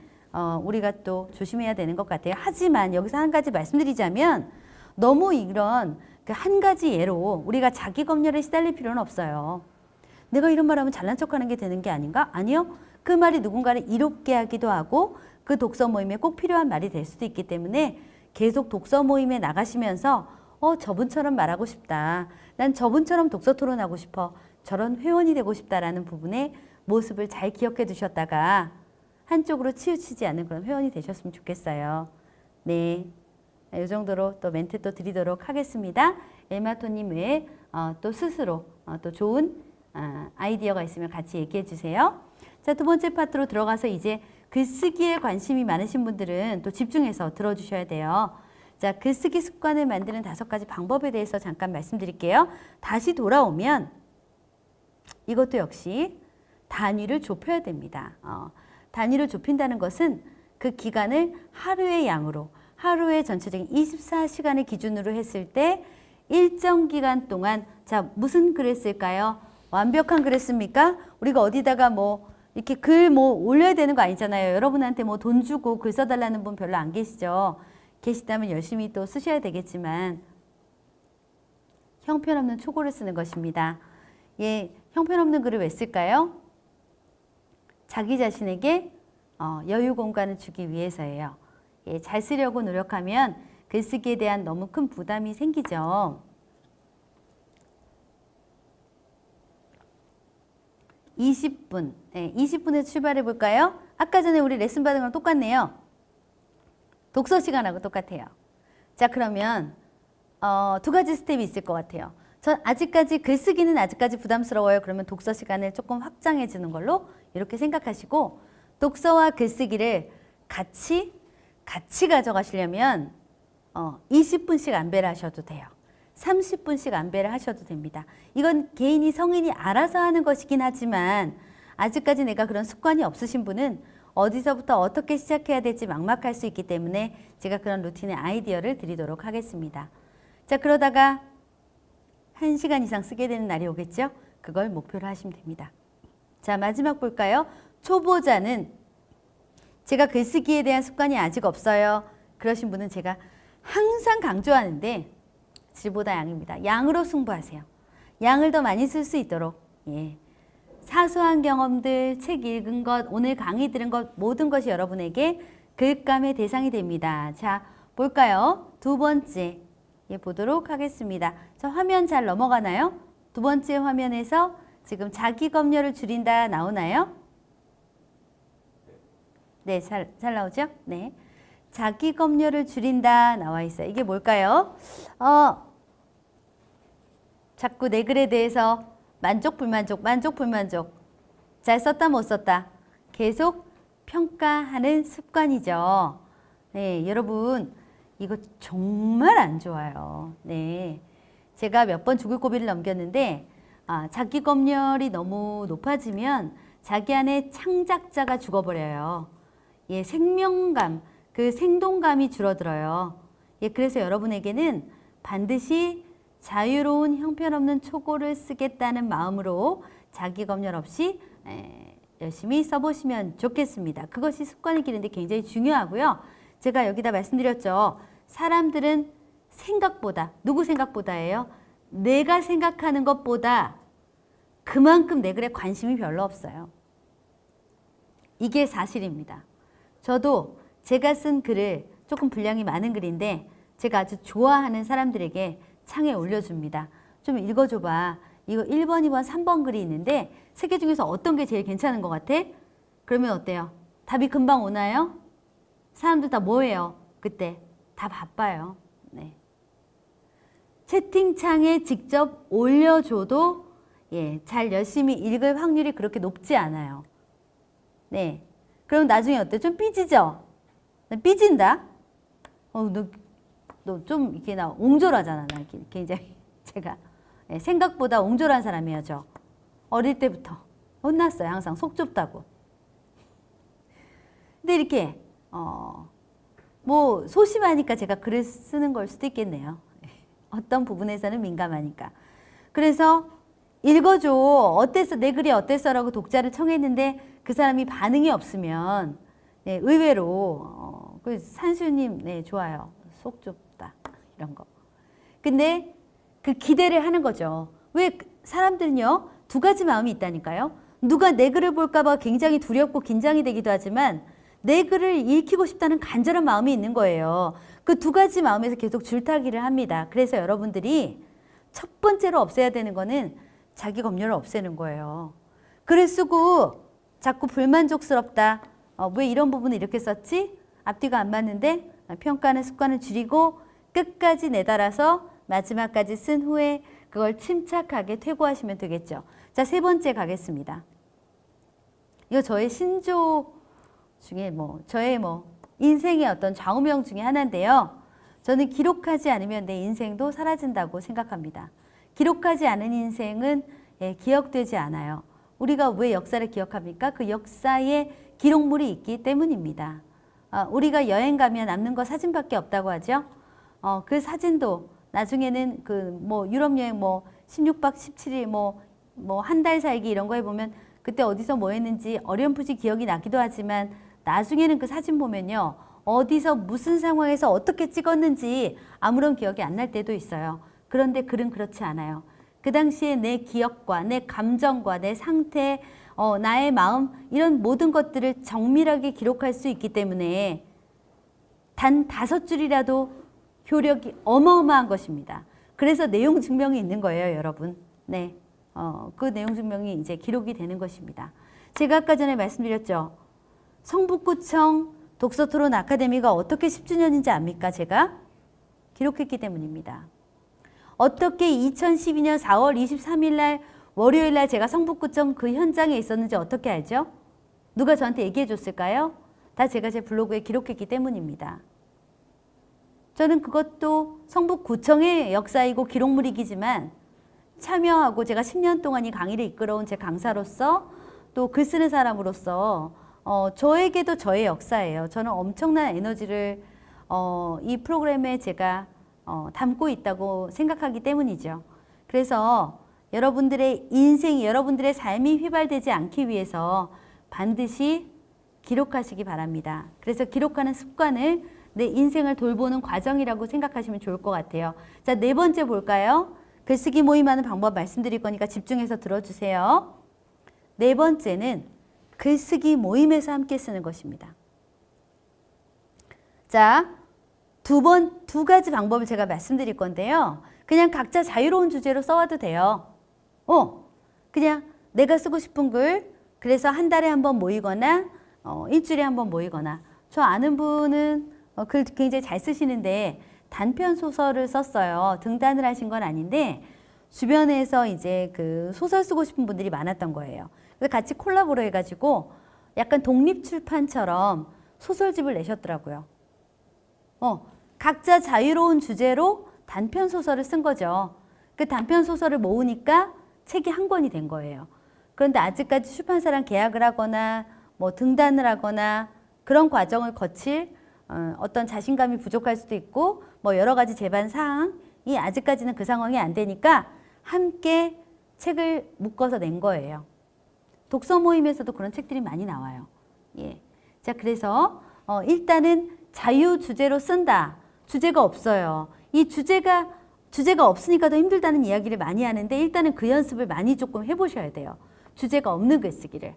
우리가 또 조심해야 되는 것 같아요. 하지만 여기서 한 가지 말씀드리자면 너무 이런 그 한 가지 예로 우리가 자기 검열에 시달릴 필요는 없어요. 내가 이런 말하면 잘난 척하는 게 되는 게 아닌가? 아니요. 그 말이 누군가를 이롭게 하기도 하고 그 독서 모임에 꼭 필요한 말이 될 수도 있기 때문에 계속 독서 모임에 나가시면서 저분처럼 말하고 싶다. 난 저분처럼 독서 토론하고 싶어. 저런 회원이 되고 싶다라는 부분의 모습을 잘 기억해 두셨다가 한쪽으로 치우치지 않는 그런 회원이 되셨으면 좋겠어요. 네. 이 정도로 또 멘트 또 드리도록 하겠습니다. 엘마토님 외에 또 스스로 또 좋은 아이디어가 있으면 같이 얘기해 주세요. 자, 두 번째 파트로 들어가서 이제 글쓰기에 관심이 많으신 분들은 또 집중해서 들어주셔야 돼요. 자, 글쓰기 습관을 만드는 5가지 방법에 대해서 잠깐 말씀드릴게요. 다시 돌아오면 이것도 역시 단위를 좁혀야 됩니다. 단위를 좁힌다는 것은 그 기간을 하루의 양으로, 하루의 전체적인 24시간을 기준으로 했을 때 일정 기간 동안 자, 무슨 글을 쓸까요? 완벽한 글을 씁니까? 우리가 어디다가 뭐 이렇게 글 뭐 올려야 되는 거 아니잖아요. 여러분한테 뭐 돈 주고 글 써달라는 분 별로 안 계시죠? 계시다면 열심히 또 쓰셔야 되겠지만 형편없는 초고를 쓰는 것입니다. 예, 형편없는 글을 왜 쓸까요? 자기 자신에게 여유 공간을 주기 위해서예요. 예, 잘 쓰려고 노력하면 글쓰기에 대한 너무 큰 부담이 생기죠. 20분. 네, 20분에 출발해 볼까요? 아까 전에 우리 레슨 받은 거랑 똑같네요. 독서 시간하고 똑같아요. 자, 그러면 2가지 스텝이 있을 것 같아요. 전 아직까지 글쓰기는 아직까지 부담스러워요. 그러면 독서 시간을 조금 확장해 주는 걸로 이렇게 생각하시고 독서와 글쓰기를 같이 가져가시려면 20분씩 안배를 하셔도 돼요. 30분씩 안배를 하셔도 됩니다. 이건 개인이 성인이 알아서 하는 것이긴 하지만 아직까지 내가 그런 습관이 없으신 분은 어디서부터 어떻게 시작해야 될지 막막할 수 있기 때문에 제가 그런 루틴의 아이디어를 드리도록 하겠습니다. 자, 그러다가 1시간 이상 쓰게 되는 날이 오겠죠? 그걸 목표로 하시면 됩니다. 자, 마지막 볼까요? 초보자는 제가 글쓰기에 대한 습관이 아직 없어요. 그러신 분은 제가 항상 강조하는데 질보다 양입니다. 양으로 승부하세요. 양을 더 많이 쓸 수 있도록. 예. 사소한 경험들, 책 읽은 것, 오늘 강의 들은 것 모든 것이 여러분에게 글감의 대상이 됩니다. 자, 볼까요? 두 번째 보도록 하겠습니다. 저 화면 잘 넘어가나요? 두 번째 화면에서 지금 자기 검열을 줄인다 나오나요? 네, 잘 나오죠? 네. 자기 검열을 줄인다 나와 있어요. 이게 뭘까요? 자꾸 내 글에 대해서 만족, 불만족, 만족, 불만족. 잘 썼다, 못 썼다. 계속 평가하는 습관이죠. 네, 여러분, 이거 정말 안 좋아요. 네. 제가 몇 번 죽을 고비를 넘겼는데, 자기 검열이 너무 높아지면 자기 안에 창작자가 죽어버려요. 예, 생명감, 그 생동감이 줄어들어요. 예, 그래서 여러분에게는 반드시 자유로운 형편없는 초고를 쓰겠다는 마음으로 자기 검열 없이 열심히 써보시면 좋겠습니다. 그것이 습관이 기르는데 굉장히 중요하고요. 제가 여기다 말씀드렸죠. 사람들은 생각보다, 누구 생각보다예요? 내가 생각하는 것보다 그만큼 내 글에 관심이 별로 없어요. 이게 사실입니다. 저도 제가 쓴 글을 조금 분량이 많은 글인데 제가 아주 좋아하는 사람들에게 창에 올려줍니다. 좀 읽어줘봐. 이거 1번, 2번, 3번 글이 있는데 세 개 중에서 어떤 게 제일 괜찮은 것 같아? 그러면 어때요? 답이 금방 오나요? 사람들 다 뭐예요? 그때 다 바빠요. 네. 채팅창에 직접 올려줘도 잘 열심히 읽을 확률이 그렇게 높지 않아요. 네. 그럼 나중에 어때? 좀 삐지죠? 삐진다? 너 좀 이렇게 나 옹졸하잖아. 나 굉장히 제가 생각보다 옹졸한 사람이에요. 저 어릴 때부터 혼났어요. 항상 속 좁다고. 근데 이렇게 뭐 소심하니까 제가 글을 쓰는 걸 수도 있겠네요. 어떤 부분에서는 민감하니까. 그래서 읽어줘. 어땠어? 내 글이 어땠어? 라고 독자를 청했는데 그 사람이 반응이 없으면 의외로 그 산수님 좋아요. 속 좁다. 이런 거. 근데 그 기대를 하는 거죠. 왜 사람들은요. 두 가지 마음이 있다니까요. 누가 내 글을 볼까 봐 굉장히 두렵고 긴장이 되기도 하지만 내 글을 읽히고 싶다는 간절한 마음이 있는 거예요. 그 두 가지 마음에서 계속 줄타기를 합니다. 그래서 여러분들이 첫 번째로 없애야 되는 거는 자기 검열을 없애는 거예요. 글을 쓰고 자꾸 불만족스럽다. 왜 이런 부분을 이렇게 썼지? 앞뒤가 안 맞는데 평가하는 습관을 줄이고 끝까지 내달아서 마지막까지 쓴 후에 그걸 침착하게 퇴고하시면 되겠죠. 자, 세 번째 가겠습니다. 이거 저의 신조 중에 저의 인생의 어떤 좌우명 중에 하나인데요. 저는 기록하지 않으면 내 인생도 사라진다고 생각합니다. 기록하지 않은 인생은 기억되지 않아요. 우리가 왜 역사를 기억합니까? 그 역사에 기록물이 있기 때문입니다. 우리가 여행 가면 남는 거 사진밖에 없다고 하죠. 그 사진도 나중에는 유럽 여행 16박 17일 한 달 살기 이런 거 해보면 그때 어디서 뭐 했는지 어렴풋이 기억이 나기도 하지만 나중에는 그 사진 보면요. 어디서 무슨 상황에서 어떻게 찍었는지 아무런 기억이 안 날 때도 있어요. 그런데 글은 그렇지 않아요. 그 당시에 내 기억과 내 감정과 내 상태, 나의 마음 이런 모든 것들을 정밀하게 기록할 수 있기 때문에 단 5줄이라도 효력이 어마어마한 것입니다. 그래서 내용 증명이 있는 거예요, 여러분. 네, 그 내용 증명이 이제 기록이 되는 것입니다. 제가 아까 전에 말씀드렸죠. 성북구청 독서토론 아카데미가 어떻게 10주년인지 압니까? 제가 기록했기 때문입니다. 어떻게 2012년 4월 23일 날 월요일 날 제가 성북구청 그 현장에 있었는지 어떻게 알죠? 누가 저한테 얘기해 줬을까요? 다 제가 제 블로그에 기록했기 때문입니다. 저는 그것도 성북구청의 역사이고 기록물이기지만 참여하고 제가 10년 동안 이 강의를 이끌어온 제 강사로서 또 글 쓰는 사람으로서 저에게도 저의 역사예요. 저는 엄청난 에너지를 이 프로그램에 제가 담고 있다고 생각하기 때문이죠. 그래서 여러분들의 인생이 여러분들의 삶이 휘발되지 않기 위해서 반드시 기록하시기 바랍니다. 그래서 기록하는 습관을 내 인생을 돌보는 과정이라고 생각하시면 좋을 것 같아요. 자, 네 번째 볼까요? 글쓰기 모임하는 방법 말씀드릴 거니까 집중해서 들어주세요. 네 번째는 글쓰기 모임에서 함께 쓰는 것입니다. 자, 두 가지 방법을 제가 말씀드릴 건데요. 그냥 각자 자유로운 주제로 써와도 돼요. 그냥 내가 쓰고 싶은 글, 그래서 한 달에 한 번 모이거나 일주일에 한 번 모이거나. 저 아는 분은 글 굉장히 잘 쓰시는데 단편 소설을 썼어요. 등단을 하신 건 아닌데 주변에서 이제 그 소설 쓰고 싶은 분들이 많았던 거예요. 그래서 같이 콜라보를 해가지고 약간 독립출판처럼 소설집을 내셨더라고요. 각자 자유로운 주제로 단편 소설을 쓴 거죠. 그 단편 소설을 모으니까 책이 한 권이 된 거예요. 그런데 아직까지 출판사랑 계약을 하거나 뭐 등단을 하거나 그런 과정을 거칠 어떤 자신감이 부족할 수도 있고 뭐 여러 가지 제반 사항이 아직까지는 그 상황이 안 되니까 함께 책을 묶어서 낸 거예요. 독서 모임에서도 그런 책들이 많이 나와요. 예. 자, 그래서 일단은 자유 주제로 쓴다. 주제가 없어요. 이 주제가 없으니까 더 힘들다는 이야기를 많이 하는데 일단은 그 연습을 많이 조금 해보셔야 돼요. 주제가 없는 글쓰기를.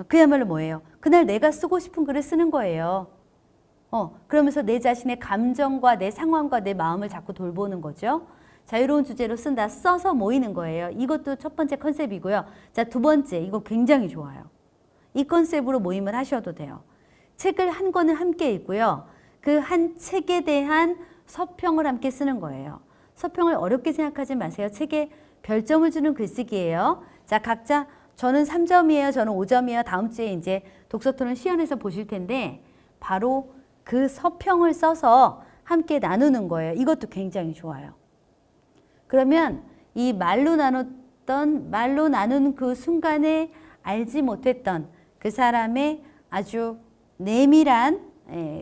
그야말로 뭐예요? 그날 내가 쓰고 싶은 글을 쓰는 거예요. 그러면서 내 자신의 감정과 내 상황과 내 마음을 자꾸 돌보는 거죠. 자유로운 주제로 쓴다. 써서 모이는 거예요. 이것도 첫 번째 컨셉이고요. 자, 두 번째. 이거 굉장히 좋아요. 이 컨셉으로 모임을 하셔도 돼요. 책을 한 권을 함께 읽고요. 그 한 책에 대한 서평을 함께 쓰는 거예요. 서평을 어렵게 생각하지 마세요. 책에 별점을 주는 글쓰기예요. 자, 각자 저는 3점이에요. 저는 5점이에요. 다음 주에 이제 독서토론 시연해서 보실 텐데 바로 그 서평을 써서 함께 나누는 거예요. 이것도 굉장히 좋아요. 그러면 이 말로 나눈 그 순간에 알지 못했던 그 사람의 아주 내밀한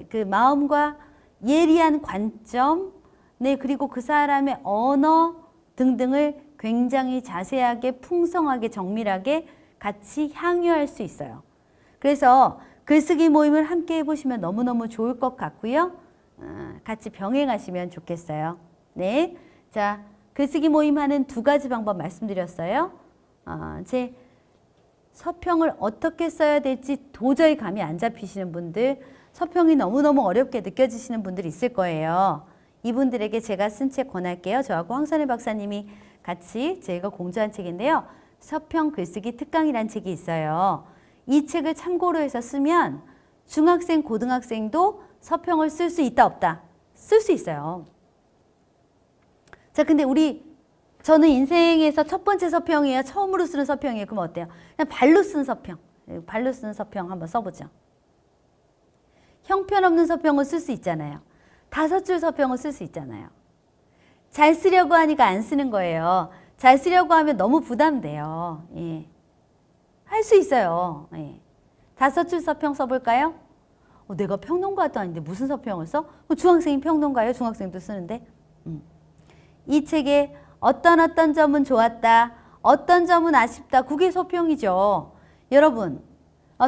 그 마음과 예리한 관점, 그리고 그 사람의 언어 등등을 굉장히 자세하게 풍성하게 정밀하게 같이 향유할 수 있어요. 그래서 글쓰기 모임을 함께 해보시면 너무너무 좋을 것 같고요. 같이 병행하시면 좋겠어요. 네, 자, 글쓰기 모임 하는 두 가지 방법 말씀드렸어요. 제 서평을 어떻게 써야 될지 도저히 감이 안 잡히시는 분들, 서평이 너무너무 어렵게 느껴지시는 분들이 있을 거예요. 이분들에게 제가 쓴 책 권할게요. 저하고 황선혜 박사님이 같이 제가 공저한 책인데요. 서평 글쓰기 특강이라는 책이 있어요. 이 책을 참고로 해서 쓰면 중학생, 고등학생도 서평을 쓸 수 있다, 없다? 쓸 수 있어요. 자, 근데 저는 인생에서 첫 번째 서평이에요. 처음으로 쓰는 서평이에요. 그럼 어때요? 그냥 발로 쓴 서평. 발로 쓴 서평 한번 써보죠. 형편없는 서평을 쓸 수 있잖아요. 5줄 서평을 쓸 수 있잖아요. 잘 쓰려고 하니까 안 쓰는 거예요. 잘 쓰려고 하면 너무 부담돼요. 예. 할 수 있어요. 예. 5줄 서평 써볼까요? 내가 평론가도 아닌데 무슨 서평을 써? 중학생이 평론가예요. 중학생도 쓰는데. 이 책에 어떤 점은 좋았다. 어떤 점은 아쉽다. 그게 서평이죠. 여러분,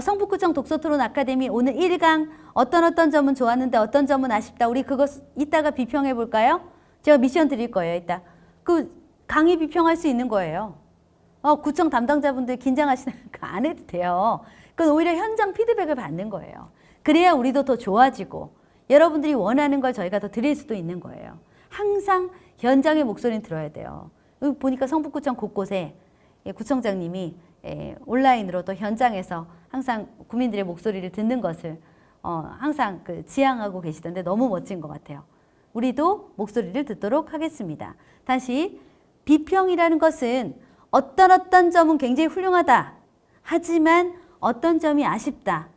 성북구청 독서토론 아카데미 오늘 1강 어떤 점은 좋았는데 어떤 점은 아쉽다. 우리 그거 이따가 비평해 볼까요? 제가 미션 드릴 거예요. 이따. 그 강의 비평할 수 있는 거예요. 구청 담당자분들 긴장하시는 거 안 해도 돼요. 그건 오히려 현장 피드백을 받는 거예요. 그래야 우리도 더 좋아지고 여러분들이 원하는 걸 저희가 더 드릴 수도 있는 거예요. 항상 현장의 목소리는 들어야 돼요. 여기 보니까 성북구청 곳곳에 구청장님이 온라인으로 또 현장에서 항상 국민들의 목소리를 듣는 것을 항상 지향하고 계시던데 너무 멋진 것 같아요. 우리도 목소리를 듣도록 하겠습니다. 다시 비평이라는 것은 어떤 점은 굉장히 훌륭하다. 하지만 어떤 점이 아쉽다.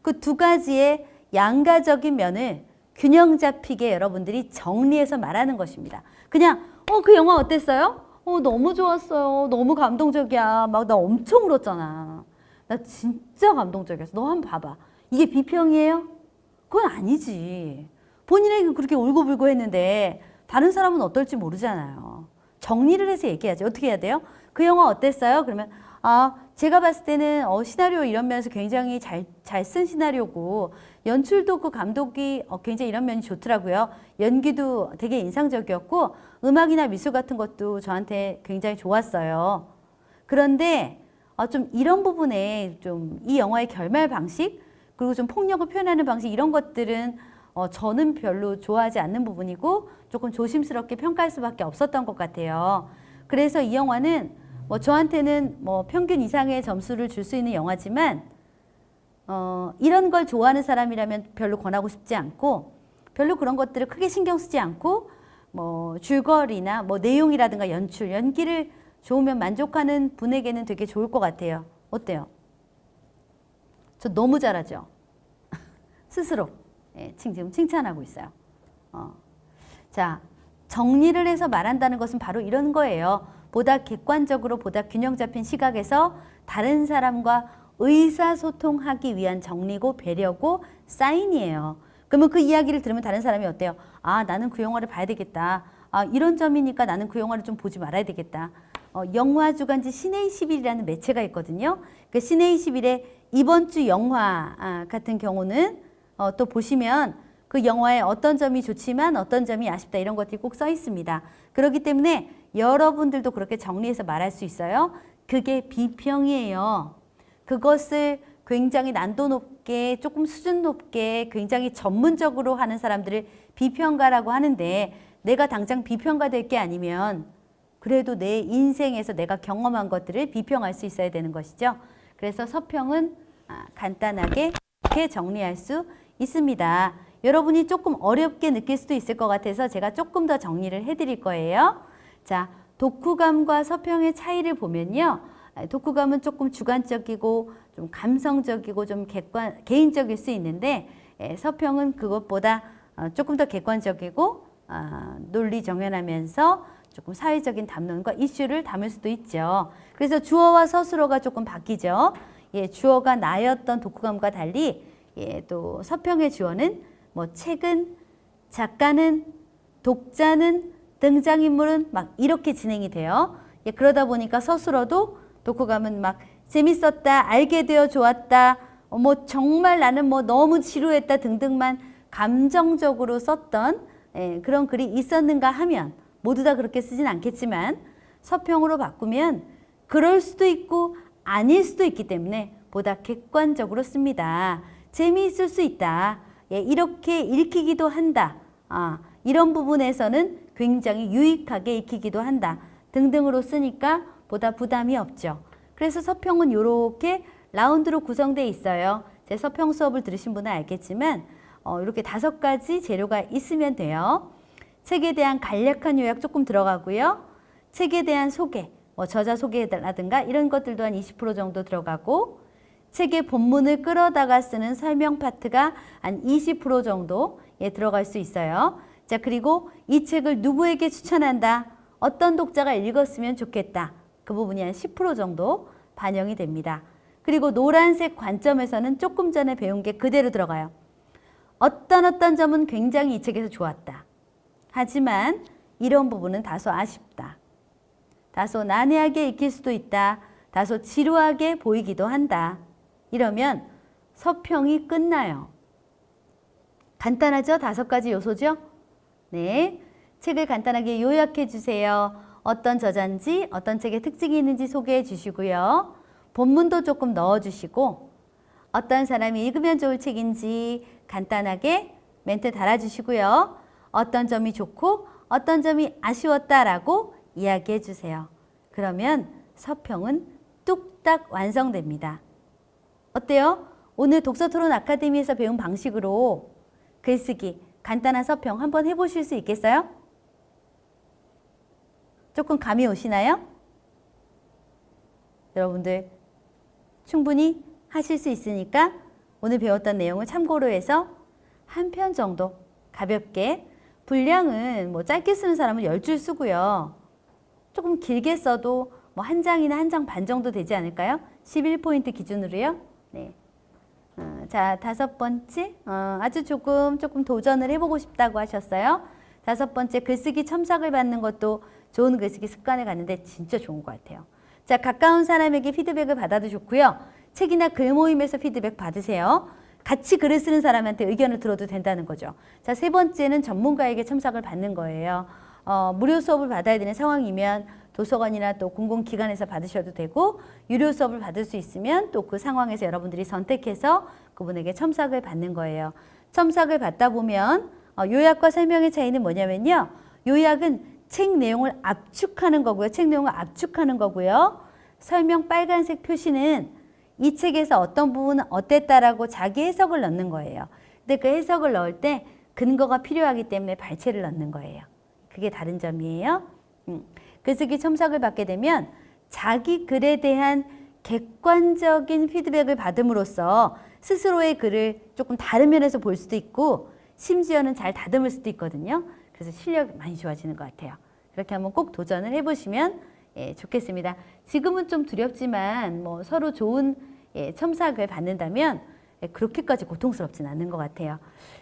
그 두 가지의 양가적인 면을 균형 잡히게 여러분들이 정리해서 말하는 것입니다. 그냥 그 영화 어땠어요? 너무 좋았어요. 너무 감동적이야. 막 나 엄청 울었잖아. 나 진짜 감동적이었어. 너 한번 봐봐. 이게 비평이에요? 그건 아니지. 본인에게 그렇게 울고불고 했는데 다른 사람은 어떨지 모르잖아요. 정리를 해서 얘기하죠. 어떻게 해야 돼요? 그 영화 어땠어요? 그러면 제가 봤을 때는 시나리오 이런 면에서 굉장히 잘 쓴 시나리오고 연출도 그 감독이 굉장히 이런 면이 좋더라고요. 연기도 되게 인상적이었고 음악이나 미술 같은 것도 저한테 굉장히 좋았어요. 그런데 좀 이런 부분에 좀 이 영화의 결말 방식 그리고 좀 폭력을 표현하는 방식 이런 것들은 저는 별로 좋아하지 않는 부분이고 조금 조심스럽게 평가할 수밖에 없었던 것 같아요. 그래서 이 영화는 뭐 저한테는 뭐 평균 이상의 점수를 줄 수 있는 영화지만 이런 걸 좋아하는 사람이라면 별로 권하고 싶지 않고 별로 그런 것들을 크게 신경 쓰지 않고 뭐 줄거리나 뭐 내용이라든가 연출, 연기를 좋으면 만족하는 분에게는 되게 좋을 것 같아요. 어때요? 저 너무 잘하죠? 스스로 지금 칭찬하고 있어요. 자, 정리를 해서 말한다는 것은 바로 이런 거예요. 보다 객관적으로 보다 균형 잡힌 시각에서 다른 사람과 의사소통하기 위한 정리고 배려고 사인이에요. 그러면 그 이야기를 들으면 다른 사람이 어때요? 아, 나는 그 영화를 봐야 되겠다. 아, 이런 점이니까 나는 그 영화를 좀 보지 말아야 되겠다. 영화 주간지 시네21이라는 매체가 있거든요. 그 시네21의 이번 주 영화 같은 경우는 또 보시면 그 영화의 어떤 점이 좋지만 어떤 점이 아쉽다 이런 것들이 꼭 써 있습니다. 그렇기 때문에 여러분들도 그렇게 정리해서 말할 수 있어요. 그게 비평이에요. 그것을 굉장히 난도 높게 조금 수준 높게 굉장히 전문적으로 하는 사람들을 비평가라고 하는데 내가 당장 비평가 될 게 아니면 그래도 내 인생에서 내가 경험한 것들을 비평할 수 있어야 되는 것이죠. 그래서 서평은 간단하게 이렇게 정리할 수 있습니다. 여러분이 조금 어렵게 느낄 수도 있을 것 같아서 제가 조금 더 정리를 해드릴 거예요. 자, 독후감과 서평의 차이를 보면요. 독후감은 조금 주관적이고 좀 감성적이고 좀 개인적일 수 있는데 서평은 그것보다 조금 더 객관적이고 논리 정연하면서 조금 사회적인 담론과 이슈를 담을 수도 있죠. 그래서 주어와 서술어가 조금 바뀌죠. 주어가 나였던 독후감과 달리 또 서평의 주어는 뭐 책은, 작가는, 독자는, 등장인물은 막 이렇게 진행이 돼요. 그러다 보니까 서술어도 독후감은 막 재밌었다, 알게 되어 좋았다, 뭐 정말 나는 뭐 너무 지루했다 등등만 감정적으로 썼던 그런 글이 있었는가 하면 모두 다 그렇게 쓰진 않겠지만 서평으로 바꾸면 그럴 수도 있고 아닐 수도 있기 때문에 보다 객관적으로 씁니다. 재미있을 수 있다. 이렇게 읽히기도 한다. 이런 부분에서는 굉장히 유익하게 읽히기도 한다. 등등으로 쓰니까 보다 부담이 없죠. 그래서 서평은 이렇게 라운드로 구성되어 있어요. 제 서평 수업을 들으신 분은 알겠지만 이렇게 5가지 재료가 있으면 돼요. 책에 대한 간략한 요약 조금 들어가고요. 책에 대한 소개, 뭐 저자 소개라든가 이런 것들도 한 20% 정도 들어가고 책의 본문을 끌어다가 쓰는 설명 파트가 한 20% 정도 들어갈 수 있어요. 자, 그리고 이 책을 누구에게 추천한다. 어떤 독자가 읽었으면 좋겠다. 그 부분이 한 10% 정도 반영이 됩니다. 그리고 노란색 관점에서는 조금 전에 배운 게 그대로 들어가요. 어떤 점은 굉장히 이 책에서 좋았다. 하지만 이런 부분은 다소 아쉽다. 다소 난해하게 읽힐 수도 있다. 다소 지루하게 보이기도 한다. 이러면 서평이 끝나요. 간단하죠? 5가지 요소죠? 네, 책을 간단하게 요약해 주세요. 어떤 저자인지, 어떤 책의 특징이 있는지 소개해 주시고요. 본문도 조금 넣어 주시고 어떤 사람이 읽으면 좋을 책인지 간단하게 멘트 달아주시고요. 어떤 점이 좋고 어떤 점이 아쉬웠다라고 이야기해 주세요. 그러면 서평은 뚝딱 완성됩니다. 어때요? 오늘 독서토론 아카데미에서 배운 방식으로 글쓰기, 간단한 서평 한번 해보실 수 있겠어요? 조금 감이 오시나요? 여러분들 충분히 하실 수 있으니까 오늘 배웠던 내용을 참고로 해서 한 편 정도 가볍게, 분량은 뭐 짧게 쓰는 사람은 10줄 쓰고요. 조금 길게 써도 뭐 한 장이나 한 장 반 정도 되지 않을까요? 11포인트 기준으로요. 네. 자, 5번째, 아주 조금 도전을 해보고 싶다고 하셨어요. 5번째, 글쓰기 첨삭을 받는 것도 좋은 글쓰기 습관을 갖는데 진짜 좋은 것 같아요. 자, 가까운 사람에게 피드백을 받아도 좋고요. 책이나 글 모임에서 피드백 받으세요. 같이 글을 쓰는 사람한테 의견을 들어도 된다는 거죠. 자, 3번째는 전문가에게 첨삭을 받는 거예요. 무료 수업을 받아야 되는 상황이면 도서관이나 또 공공기관에서 받으셔도 되고, 유료 수업을 받을 수 있으면 또 그 상황에서 여러분들이 선택해서 그분에게 첨삭을 받는 거예요. 첨삭을 받다 보면 요약과 설명의 차이는 뭐냐면요. 요약은 책 내용을 압축하는 거고요. 책 내용을 압축하는 거고요. 설명 빨간색 표시는 이 책에서 어떤 부분은 어땠다라고 자기 해석을 넣는 거예요. 근데 그 해석을 넣을 때 근거가 필요하기 때문에 발췌를 넣는 거예요. 그게 다른 점이에요. 글쓰기 첨삭을 받게 되면 자기 글에 대한 객관적인 피드백을 받음으로써 스스로의 글을 조금 다른 면에서 볼 수도 있고 심지어는 잘 다듬을 수도 있거든요. 그래서 실력이 많이 좋아지는 것 같아요. 그렇게 한번 꼭 도전을 해보시면 좋겠습니다. 지금은 좀 두렵지만 뭐 서로 좋은 첨삭을 받는다면 그렇게까지 고통스럽진 않는 것 같아요.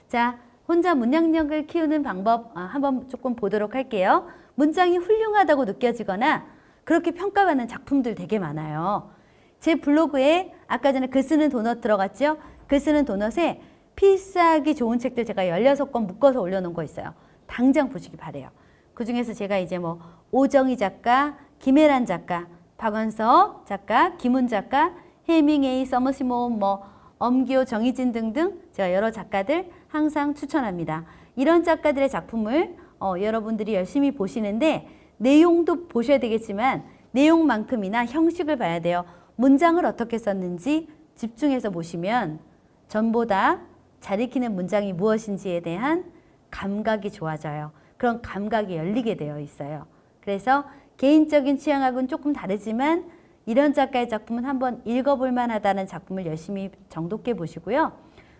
자, 혼자 문장력을 키우는 방법 한번 조금 보도록 할게요. 문장이 훌륭하다고 느껴지거나 그렇게 평가받는 작품들 되게 많아요. 제 블로그에 아까 전에 글 쓰는 도넛 들어갔죠? 글 쓰는 도넛에 필사하기 좋은 책들 제가 16권 묶어서 올려놓은 거 있어요. 당장 보시기 바래요. 그 중에서 제가 이제 뭐 오정희 작가, 김혜란 작가, 박완서 작가, 김훈 작가, 해밍웨이, 서머시몬, 뭐 엄기호, 정희진 등등 제가 여러 작가들 항상 추천합니다. 이런 작가들의 작품을 여러분들이 열심히 보시는데 내용도 보셔야 되겠지만 내용만큼이나 형식을 봐야 돼요. 문장을 어떻게 썼는지 집중해서 보시면 전보다 잘 익히는 문장이 무엇인지에 대한 감각이 좋아져요. 그런 감각이 열리게 되어 있어요. 그래서 개인적인 취향하고는 조금 다르지만 이런 작가의 작품은 한번 읽어볼 만하다는 작품을 열심히 정독해 보시고요.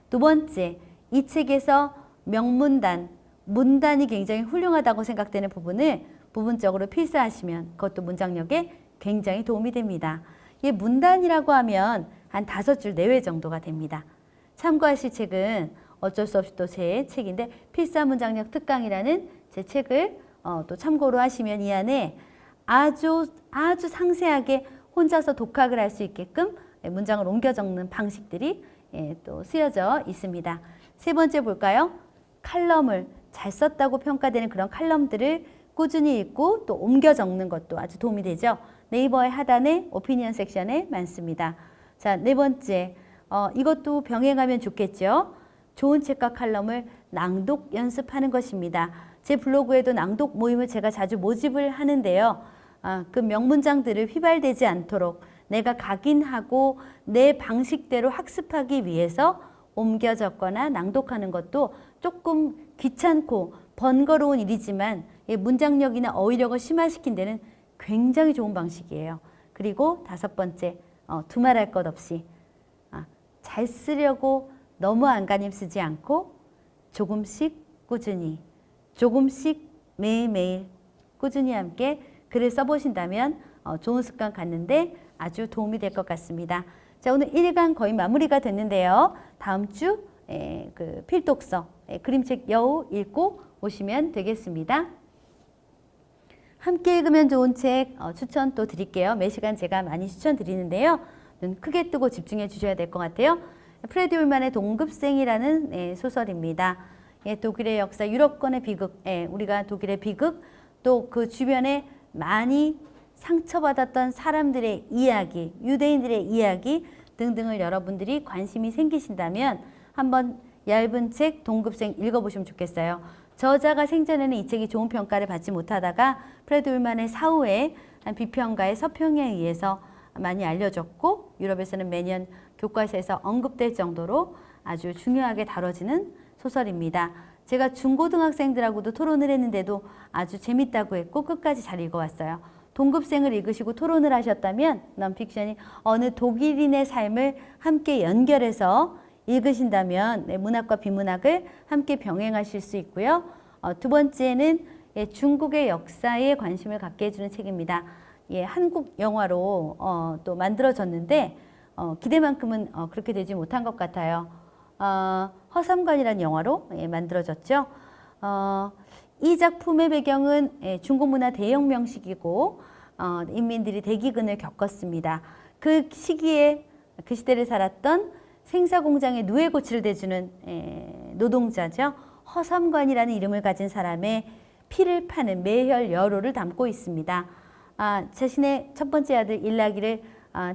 두 번째, 이 책에서 명문단, 문단이 굉장히 훌륭하다고 생각되는 부분을 부분적으로 필사하시면 그것도 문장력에 굉장히 도움이 됩니다. 이 문단이라고 하면 한 5줄 내외 정도가 됩니다. 참고하실 책은 어쩔 수 없이 또 제 책인데 필사문장력 특강이라는 제 책을 또 참고로 하시면 이 안에 아주 상세하게 혼자서 독학을 할 수 있게끔 문장을 옮겨 적는 방식들이 또 쓰여져 있습니다. 세 번째 볼까요? 칼럼을 잘 썼다고 평가되는 그런 칼럼들을 꾸준히 읽고 또 옮겨 적는 것도 아주 도움이 되죠. 네이버의 하단에 오피니언 섹션에 많습니다. 자, 네 번째, 이것도 병행하면 좋겠죠. 좋은 책과 칼럼을 낭독 연습하는 것입니다. 제 블로그에도 낭독 모임을 제가 자주 모집을 하는데요. 그 명문장들을 휘발되지 않도록 내가 각인하고 내 방식대로 학습하기 위해서 옮겨 적거나 낭독하는 것도 조금 귀찮고 번거로운 일이지만 문장력이나 어휘력을 심화시킨 데는 굉장히 좋은 방식이에요. 그리고 5번째, 두말할 것 없이 잘 쓰려고 너무 안간힘 쓰지 않고 조금씩 꾸준히, 조금씩 매일매일 꾸준히 함께 글을 써보신다면 좋은 습관 갖는데 아주 도움이 될 것 같습니다. 자, 오늘 1강 거의 마무리가 됐는데요. 다음 주 그 필독서 그림책 여우 읽고 오시면 되겠습니다. 함께 읽으면 좋은 책 추천 또 드릴게요. 매 시간 제가 많이 추천드리는데요. 눈 크게 뜨고 집중해 주셔야 될 것 같아요. 프레디 울만의 동급생이라는 소설입니다. 독일의 역사, 유럽권의 비극, 우리가 독일의 비극, 또 그 주변에 많이 상처받았던 사람들의 이야기, 유대인들의 이야기 등등을 여러분들이 관심이 생기신다면 한번 얇은 책 동급생 읽어보시면 좋겠어요. 저자가 생전에는 이 책이 좋은 평가를 받지 못하다가 프레드 울만의 사후에 한 비평가의 서평에 의해서 많이 알려졌고 유럽에서는 매년 교과서에서 언급될 정도로 아주 중요하게 다뤄지는 소설입니다. 제가 중고등학생들하고도 토론을 했는데도 아주 재밌다고 했고 끝까지 잘 읽어왔어요. 동급생을 읽으시고 토론을 하셨다면 넌픽션이 어느 독일인의 삶을 함께 연결해서 읽으신다면 문학과 비문학을 함께 병행하실 수 있고요. 두 번째는 중국의 역사에 관심을 갖게 해주는 책입니다. 한국 영화로 또 만들어졌는데 기대만큼은 그렇게 되지 못한 것 같아요. 허삼관이라는 영화로 만들어졌죠. 이 작품의 배경은 중국 문화 대혁명식이고 인민들이 대기근을 겪었습니다. 그 시기에 그 시대를 살았던 생사공장의 누에고치를 대주는 노동자죠. 허삼관이라는 이름을 가진 사람의 피를 파는 매혈 여로를 담고 있습니다. 자신의 첫 번째 아들 일락이를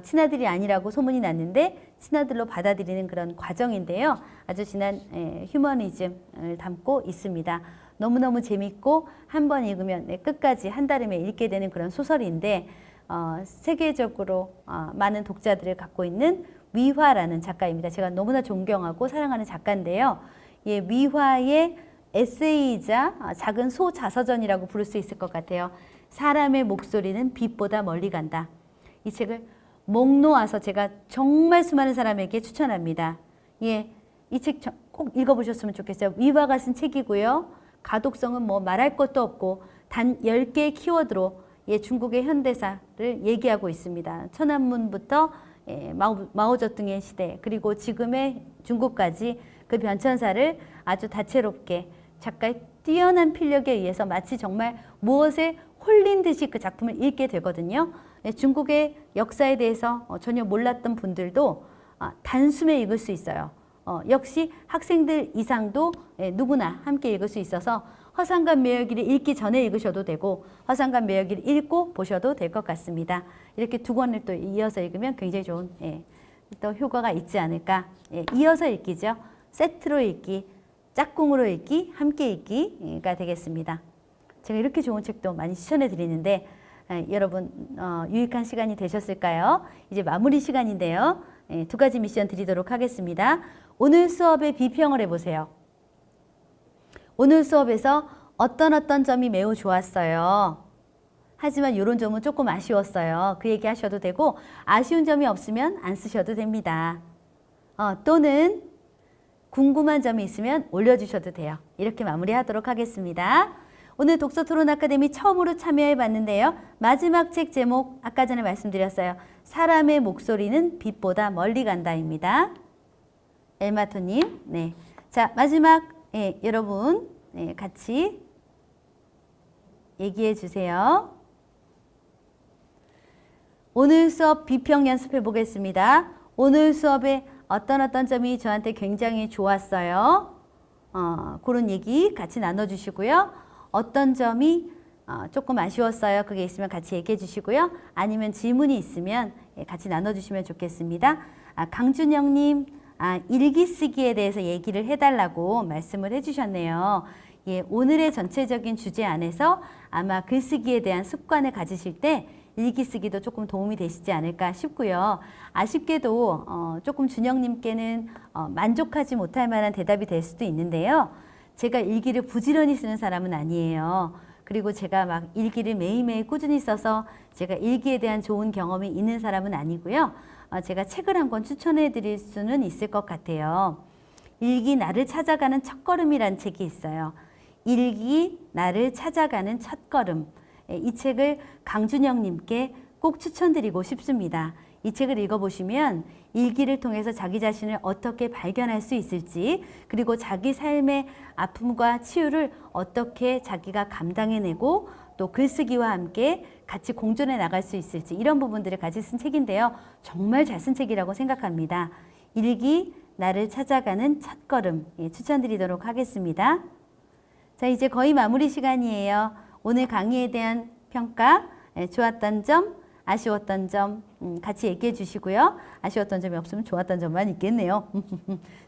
친아들이 아니라고 소문이 났는데 친아들로 받아들이는 그런 과정인데요. 아주 진한 휴머니즘을 담고 있습니다. 너무너무 재밌고 한 번 읽으면 끝까지 한 달이면 읽게 되는 그런 소설인데 세계적으로 많은 독자들을 갖고 있는 위화라는 작가입니다. 제가 너무나 존경하고 사랑하는 작가인데요. 예, 위화의 에세이이자 작은 소자서전이라고 부를 수 있을 것 같아요. 사람의 목소리는 빛보다 멀리 간다. 이 책을 목 놓아서 제가 정말 수많은 사람에게 추천합니다. 예, 이 책 꼭 읽어보셨으면 좋겠어요. 위화가 쓴 책이고요. 가독성은 뭐 말할 것도 없고 단 10개의 키워드로 중국의 현대사를 얘기하고 있습니다. 천안문부터 마오쩌둥의 시대 그리고 지금의 중국까지 그 변천사를 아주 다채롭게 작가의 뛰어난 필력에 의해서 마치 정말 무엇에 홀린 듯이 그 작품을 읽게 되거든요. 중국의 역사에 대해서 전혀 몰랐던 분들도 단숨에 읽을 수 있어요. 역시 학생들 이상도 누구나 함께 읽을 수 있어서 화산간 매여기를 읽기 전에 읽으셔도 되고 화산간 매여기를 읽고 보셔도 될 것 같습니다. 이렇게 두 권을 또 이어서 읽으면 굉장히 좋은 또 효과가 있지 않을까. 이어서 읽기죠. 세트로 읽기, 짝꿍으로 읽기, 함께 읽기가 되겠습니다. 제가 이렇게 좋은 책도 많이 추천해 드리는데 여러분 유익한 시간이 되셨을까요? 이제 마무리 시간인데요. 두 가지 미션 드리도록 하겠습니다. 오늘 수업의 비평을 해보세요. 오늘 수업에서 어떤 점이 매우 좋았어요. 하지만 이런 점은 조금 아쉬웠어요. 그 얘기 하셔도 되고 아쉬운 점이 없으면 안 쓰셔도 됩니다. 또는 궁금한 점이 있으면 올려주셔도 돼요. 이렇게 마무리하도록 하겠습니다. 오늘 독서토론 아카데미 처음으로 참여해 봤는데요. 마지막 책 제목 아까 전에 말씀드렸어요. 사람의 목소리는 빛보다 멀리 간다입니다. 엘마토님. 네. 자, 마지막 여러분 같이 얘기해 주세요. 오늘 수업 비평 연습해 보겠습니다. 오늘 수업에 어떤 점이 저한테 굉장히 좋았어요. 그런 얘기 같이 나눠주시고요. 어떤 점이 조금 아쉬웠어요. 그게 있으면 같이 얘기해 주시고요. 아니면 질문이 있으면 같이 나눠주시면 좋겠습니다. 강준영님, 일기 쓰기에 대해서 얘기를 해달라고 말씀을 해주셨네요. 예, 오늘의 전체적인 주제 안에서 아마 글쓰기에 대한 습관을 가지실 때 일기 쓰기도 조금 도움이 되시지 않을까 싶고요. 아쉽게도 조금 준영님께는 만족하지 못할 만한 대답이 될 수도 있는데요. 제가 일기를 부지런히 쓰는 사람은 아니에요. 그리고 제가 막 일기를 매일매일 꾸준히 써서 제가 일기에 대한 좋은 경험이 있는 사람은 아니고요. 제가 책을 한 권 추천해 드릴 수는 있을 것 같아요. 일기 나를 찾아가는 첫걸음이라는 책이 있어요. 일기 나를 찾아가는 첫걸음. 이 책을 강준영님께 꼭 추천드리고 싶습니다. 이 책을 읽어보시면 일기를 통해서 자기 자신을 어떻게 발견할 수 있을지, 그리고 자기 삶의 아픔과 치유를 어떻게 자기가 감당해내고 또 글쓰기와 함께 같이 공존해 나갈 수 있을지, 이런 부분들을 같이 쓴 책인데요. 정말 잘 쓴 책이라고 생각합니다. 일기 나를 찾아가는 첫걸음, 추천드리도록 하겠습니다. 자, 이제 거의 마무리 시간이에요. 오늘 강의에 대한 평가, 좋았던 점, 아쉬웠던 점 같이 얘기해 주시고요. 아쉬웠던 점이 없으면 좋았던 점만 있겠네요.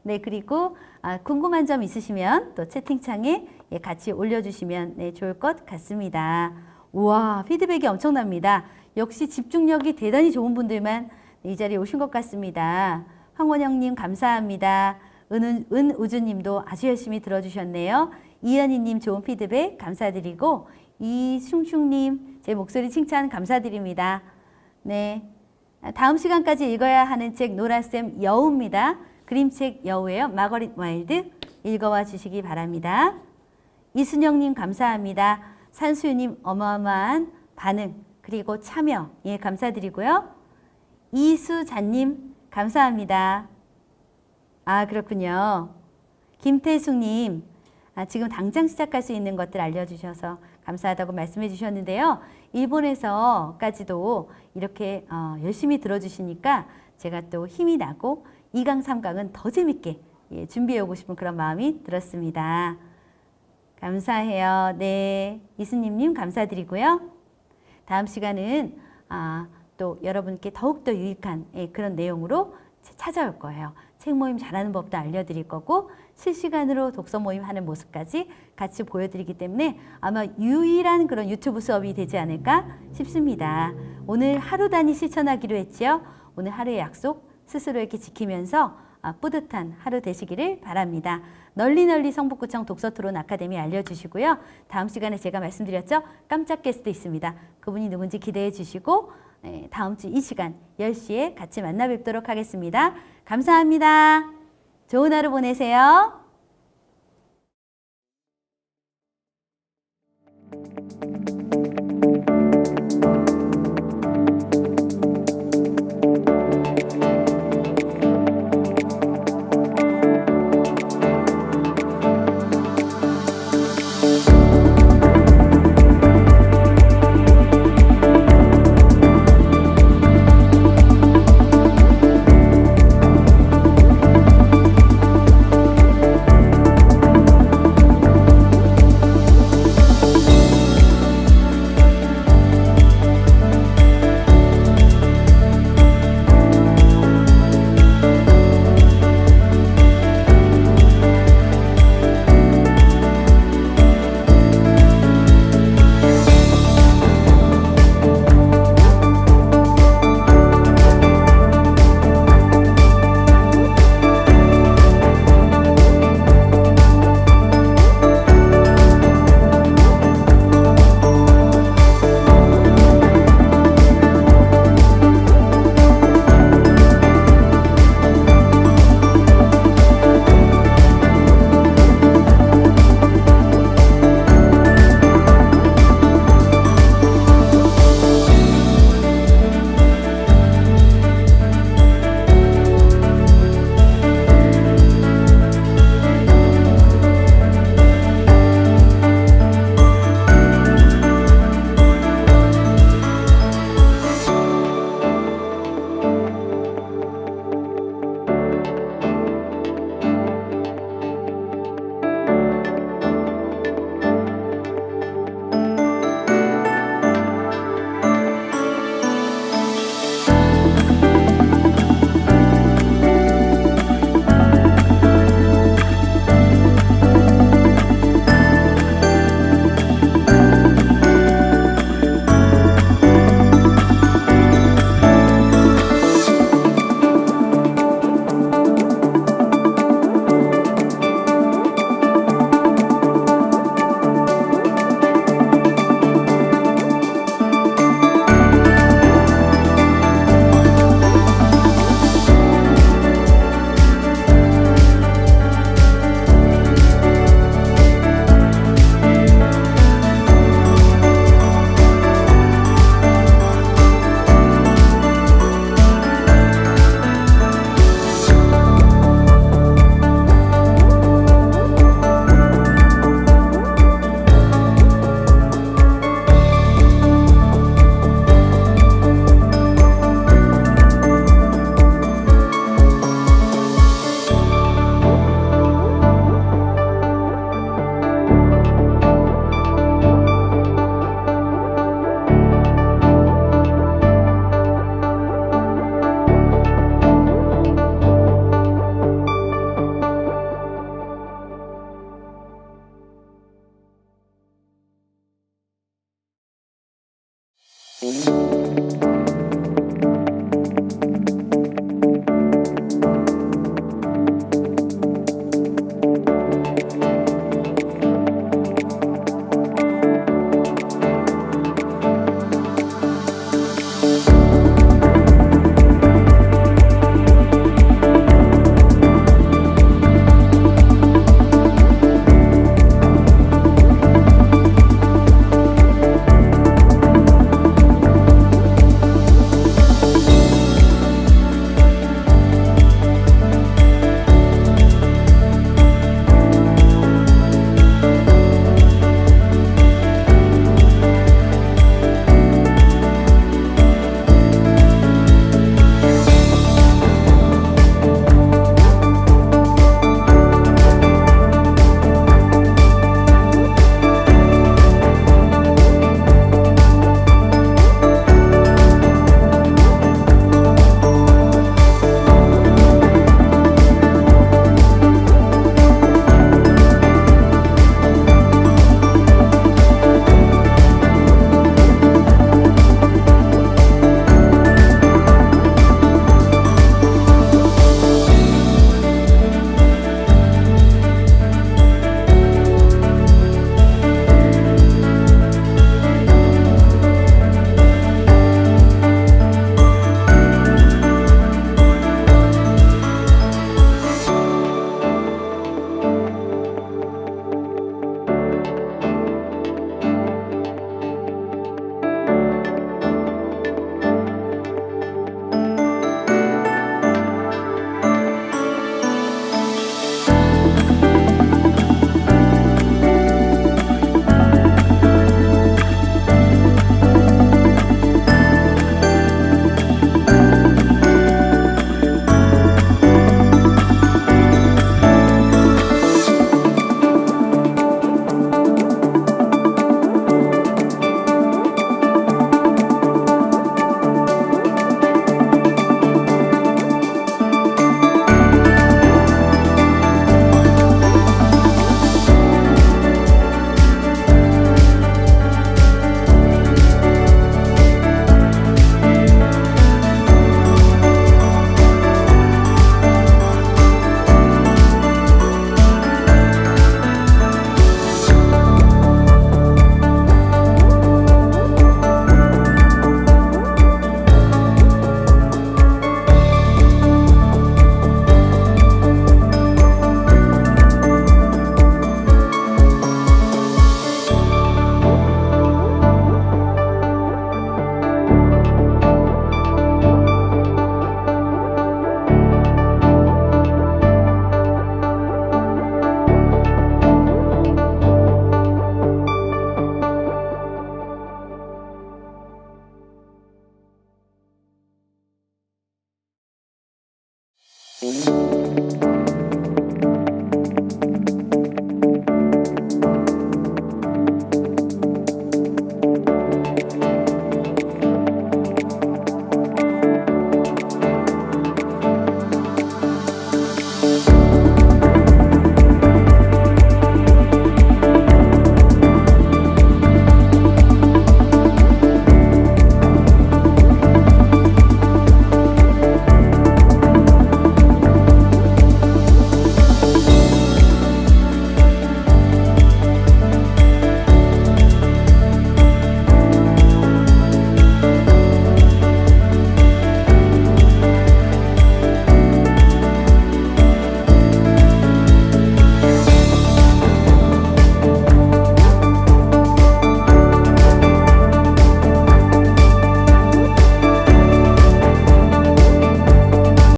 네, 그리고 궁금한 점 있으시면 또 채팅창에 같이 올려주시면 좋을 것 같습니다. 우와, 피드백이 엄청납니다. 역시 집중력이 대단히 좋은 분들만 이 자리에 오신 것 같습니다. 황원영님 감사합니다. 은우주님도 아주 열심히 들어주셨네요. 이현희님 좋은 피드백 감사드리고, 이슝슝님 제 목소리 칭찬 감사드립니다. 네, 다음 시간까지 읽어야 하는 책 노라쌤 여우입니다. 그림책 여우예요. 마거릿 와일드 읽어와 주시기 바랍니다. 이순영님 감사합니다. 산수유님 어마어마한 반응 그리고 참여 감사드리고요. 이수자님 감사합니다. 그렇군요. 김태숙님 지금 당장 시작할 수 있는 것들 알려주셔서 감사하다고 말씀해 주셨는데요. 일본에서까지도 이렇게 열심히 들어주시니까 제가 또 힘이 나고 2강, 3강은 더 재밌게 준비해 오고 싶은 그런 마음이 들었습니다. 감사해요. 네, 이수님님 감사드리고요. 다음 시간은 또 여러분께 더욱더 유익한 그런 내용으로 찾아올 거예요. 책 모임 잘하는 법도 알려드릴 거고 실시간으로 독서 모임 하는 모습까지 같이 보여드리기 때문에 아마 유일한 그런 유튜브 수업이 되지 않을까 싶습니다. 오늘 하루 단위 실천하기로 했지요. 오늘 하루의 약속 스스로에게 지키면서 뿌듯한 하루 되시기를 바랍니다. 널리 성북구청 독서토론 아카데미 알려주시고요. 다음 시간에 제가 말씀드렸죠. 깜짝 게스트 있습니다. 그분이 누군지 기대해 주시고 다음 주 이 시간 10시에 같이 만나 뵙도록 하겠습니다. 감사합니다. 좋은 하루 보내세요. 음.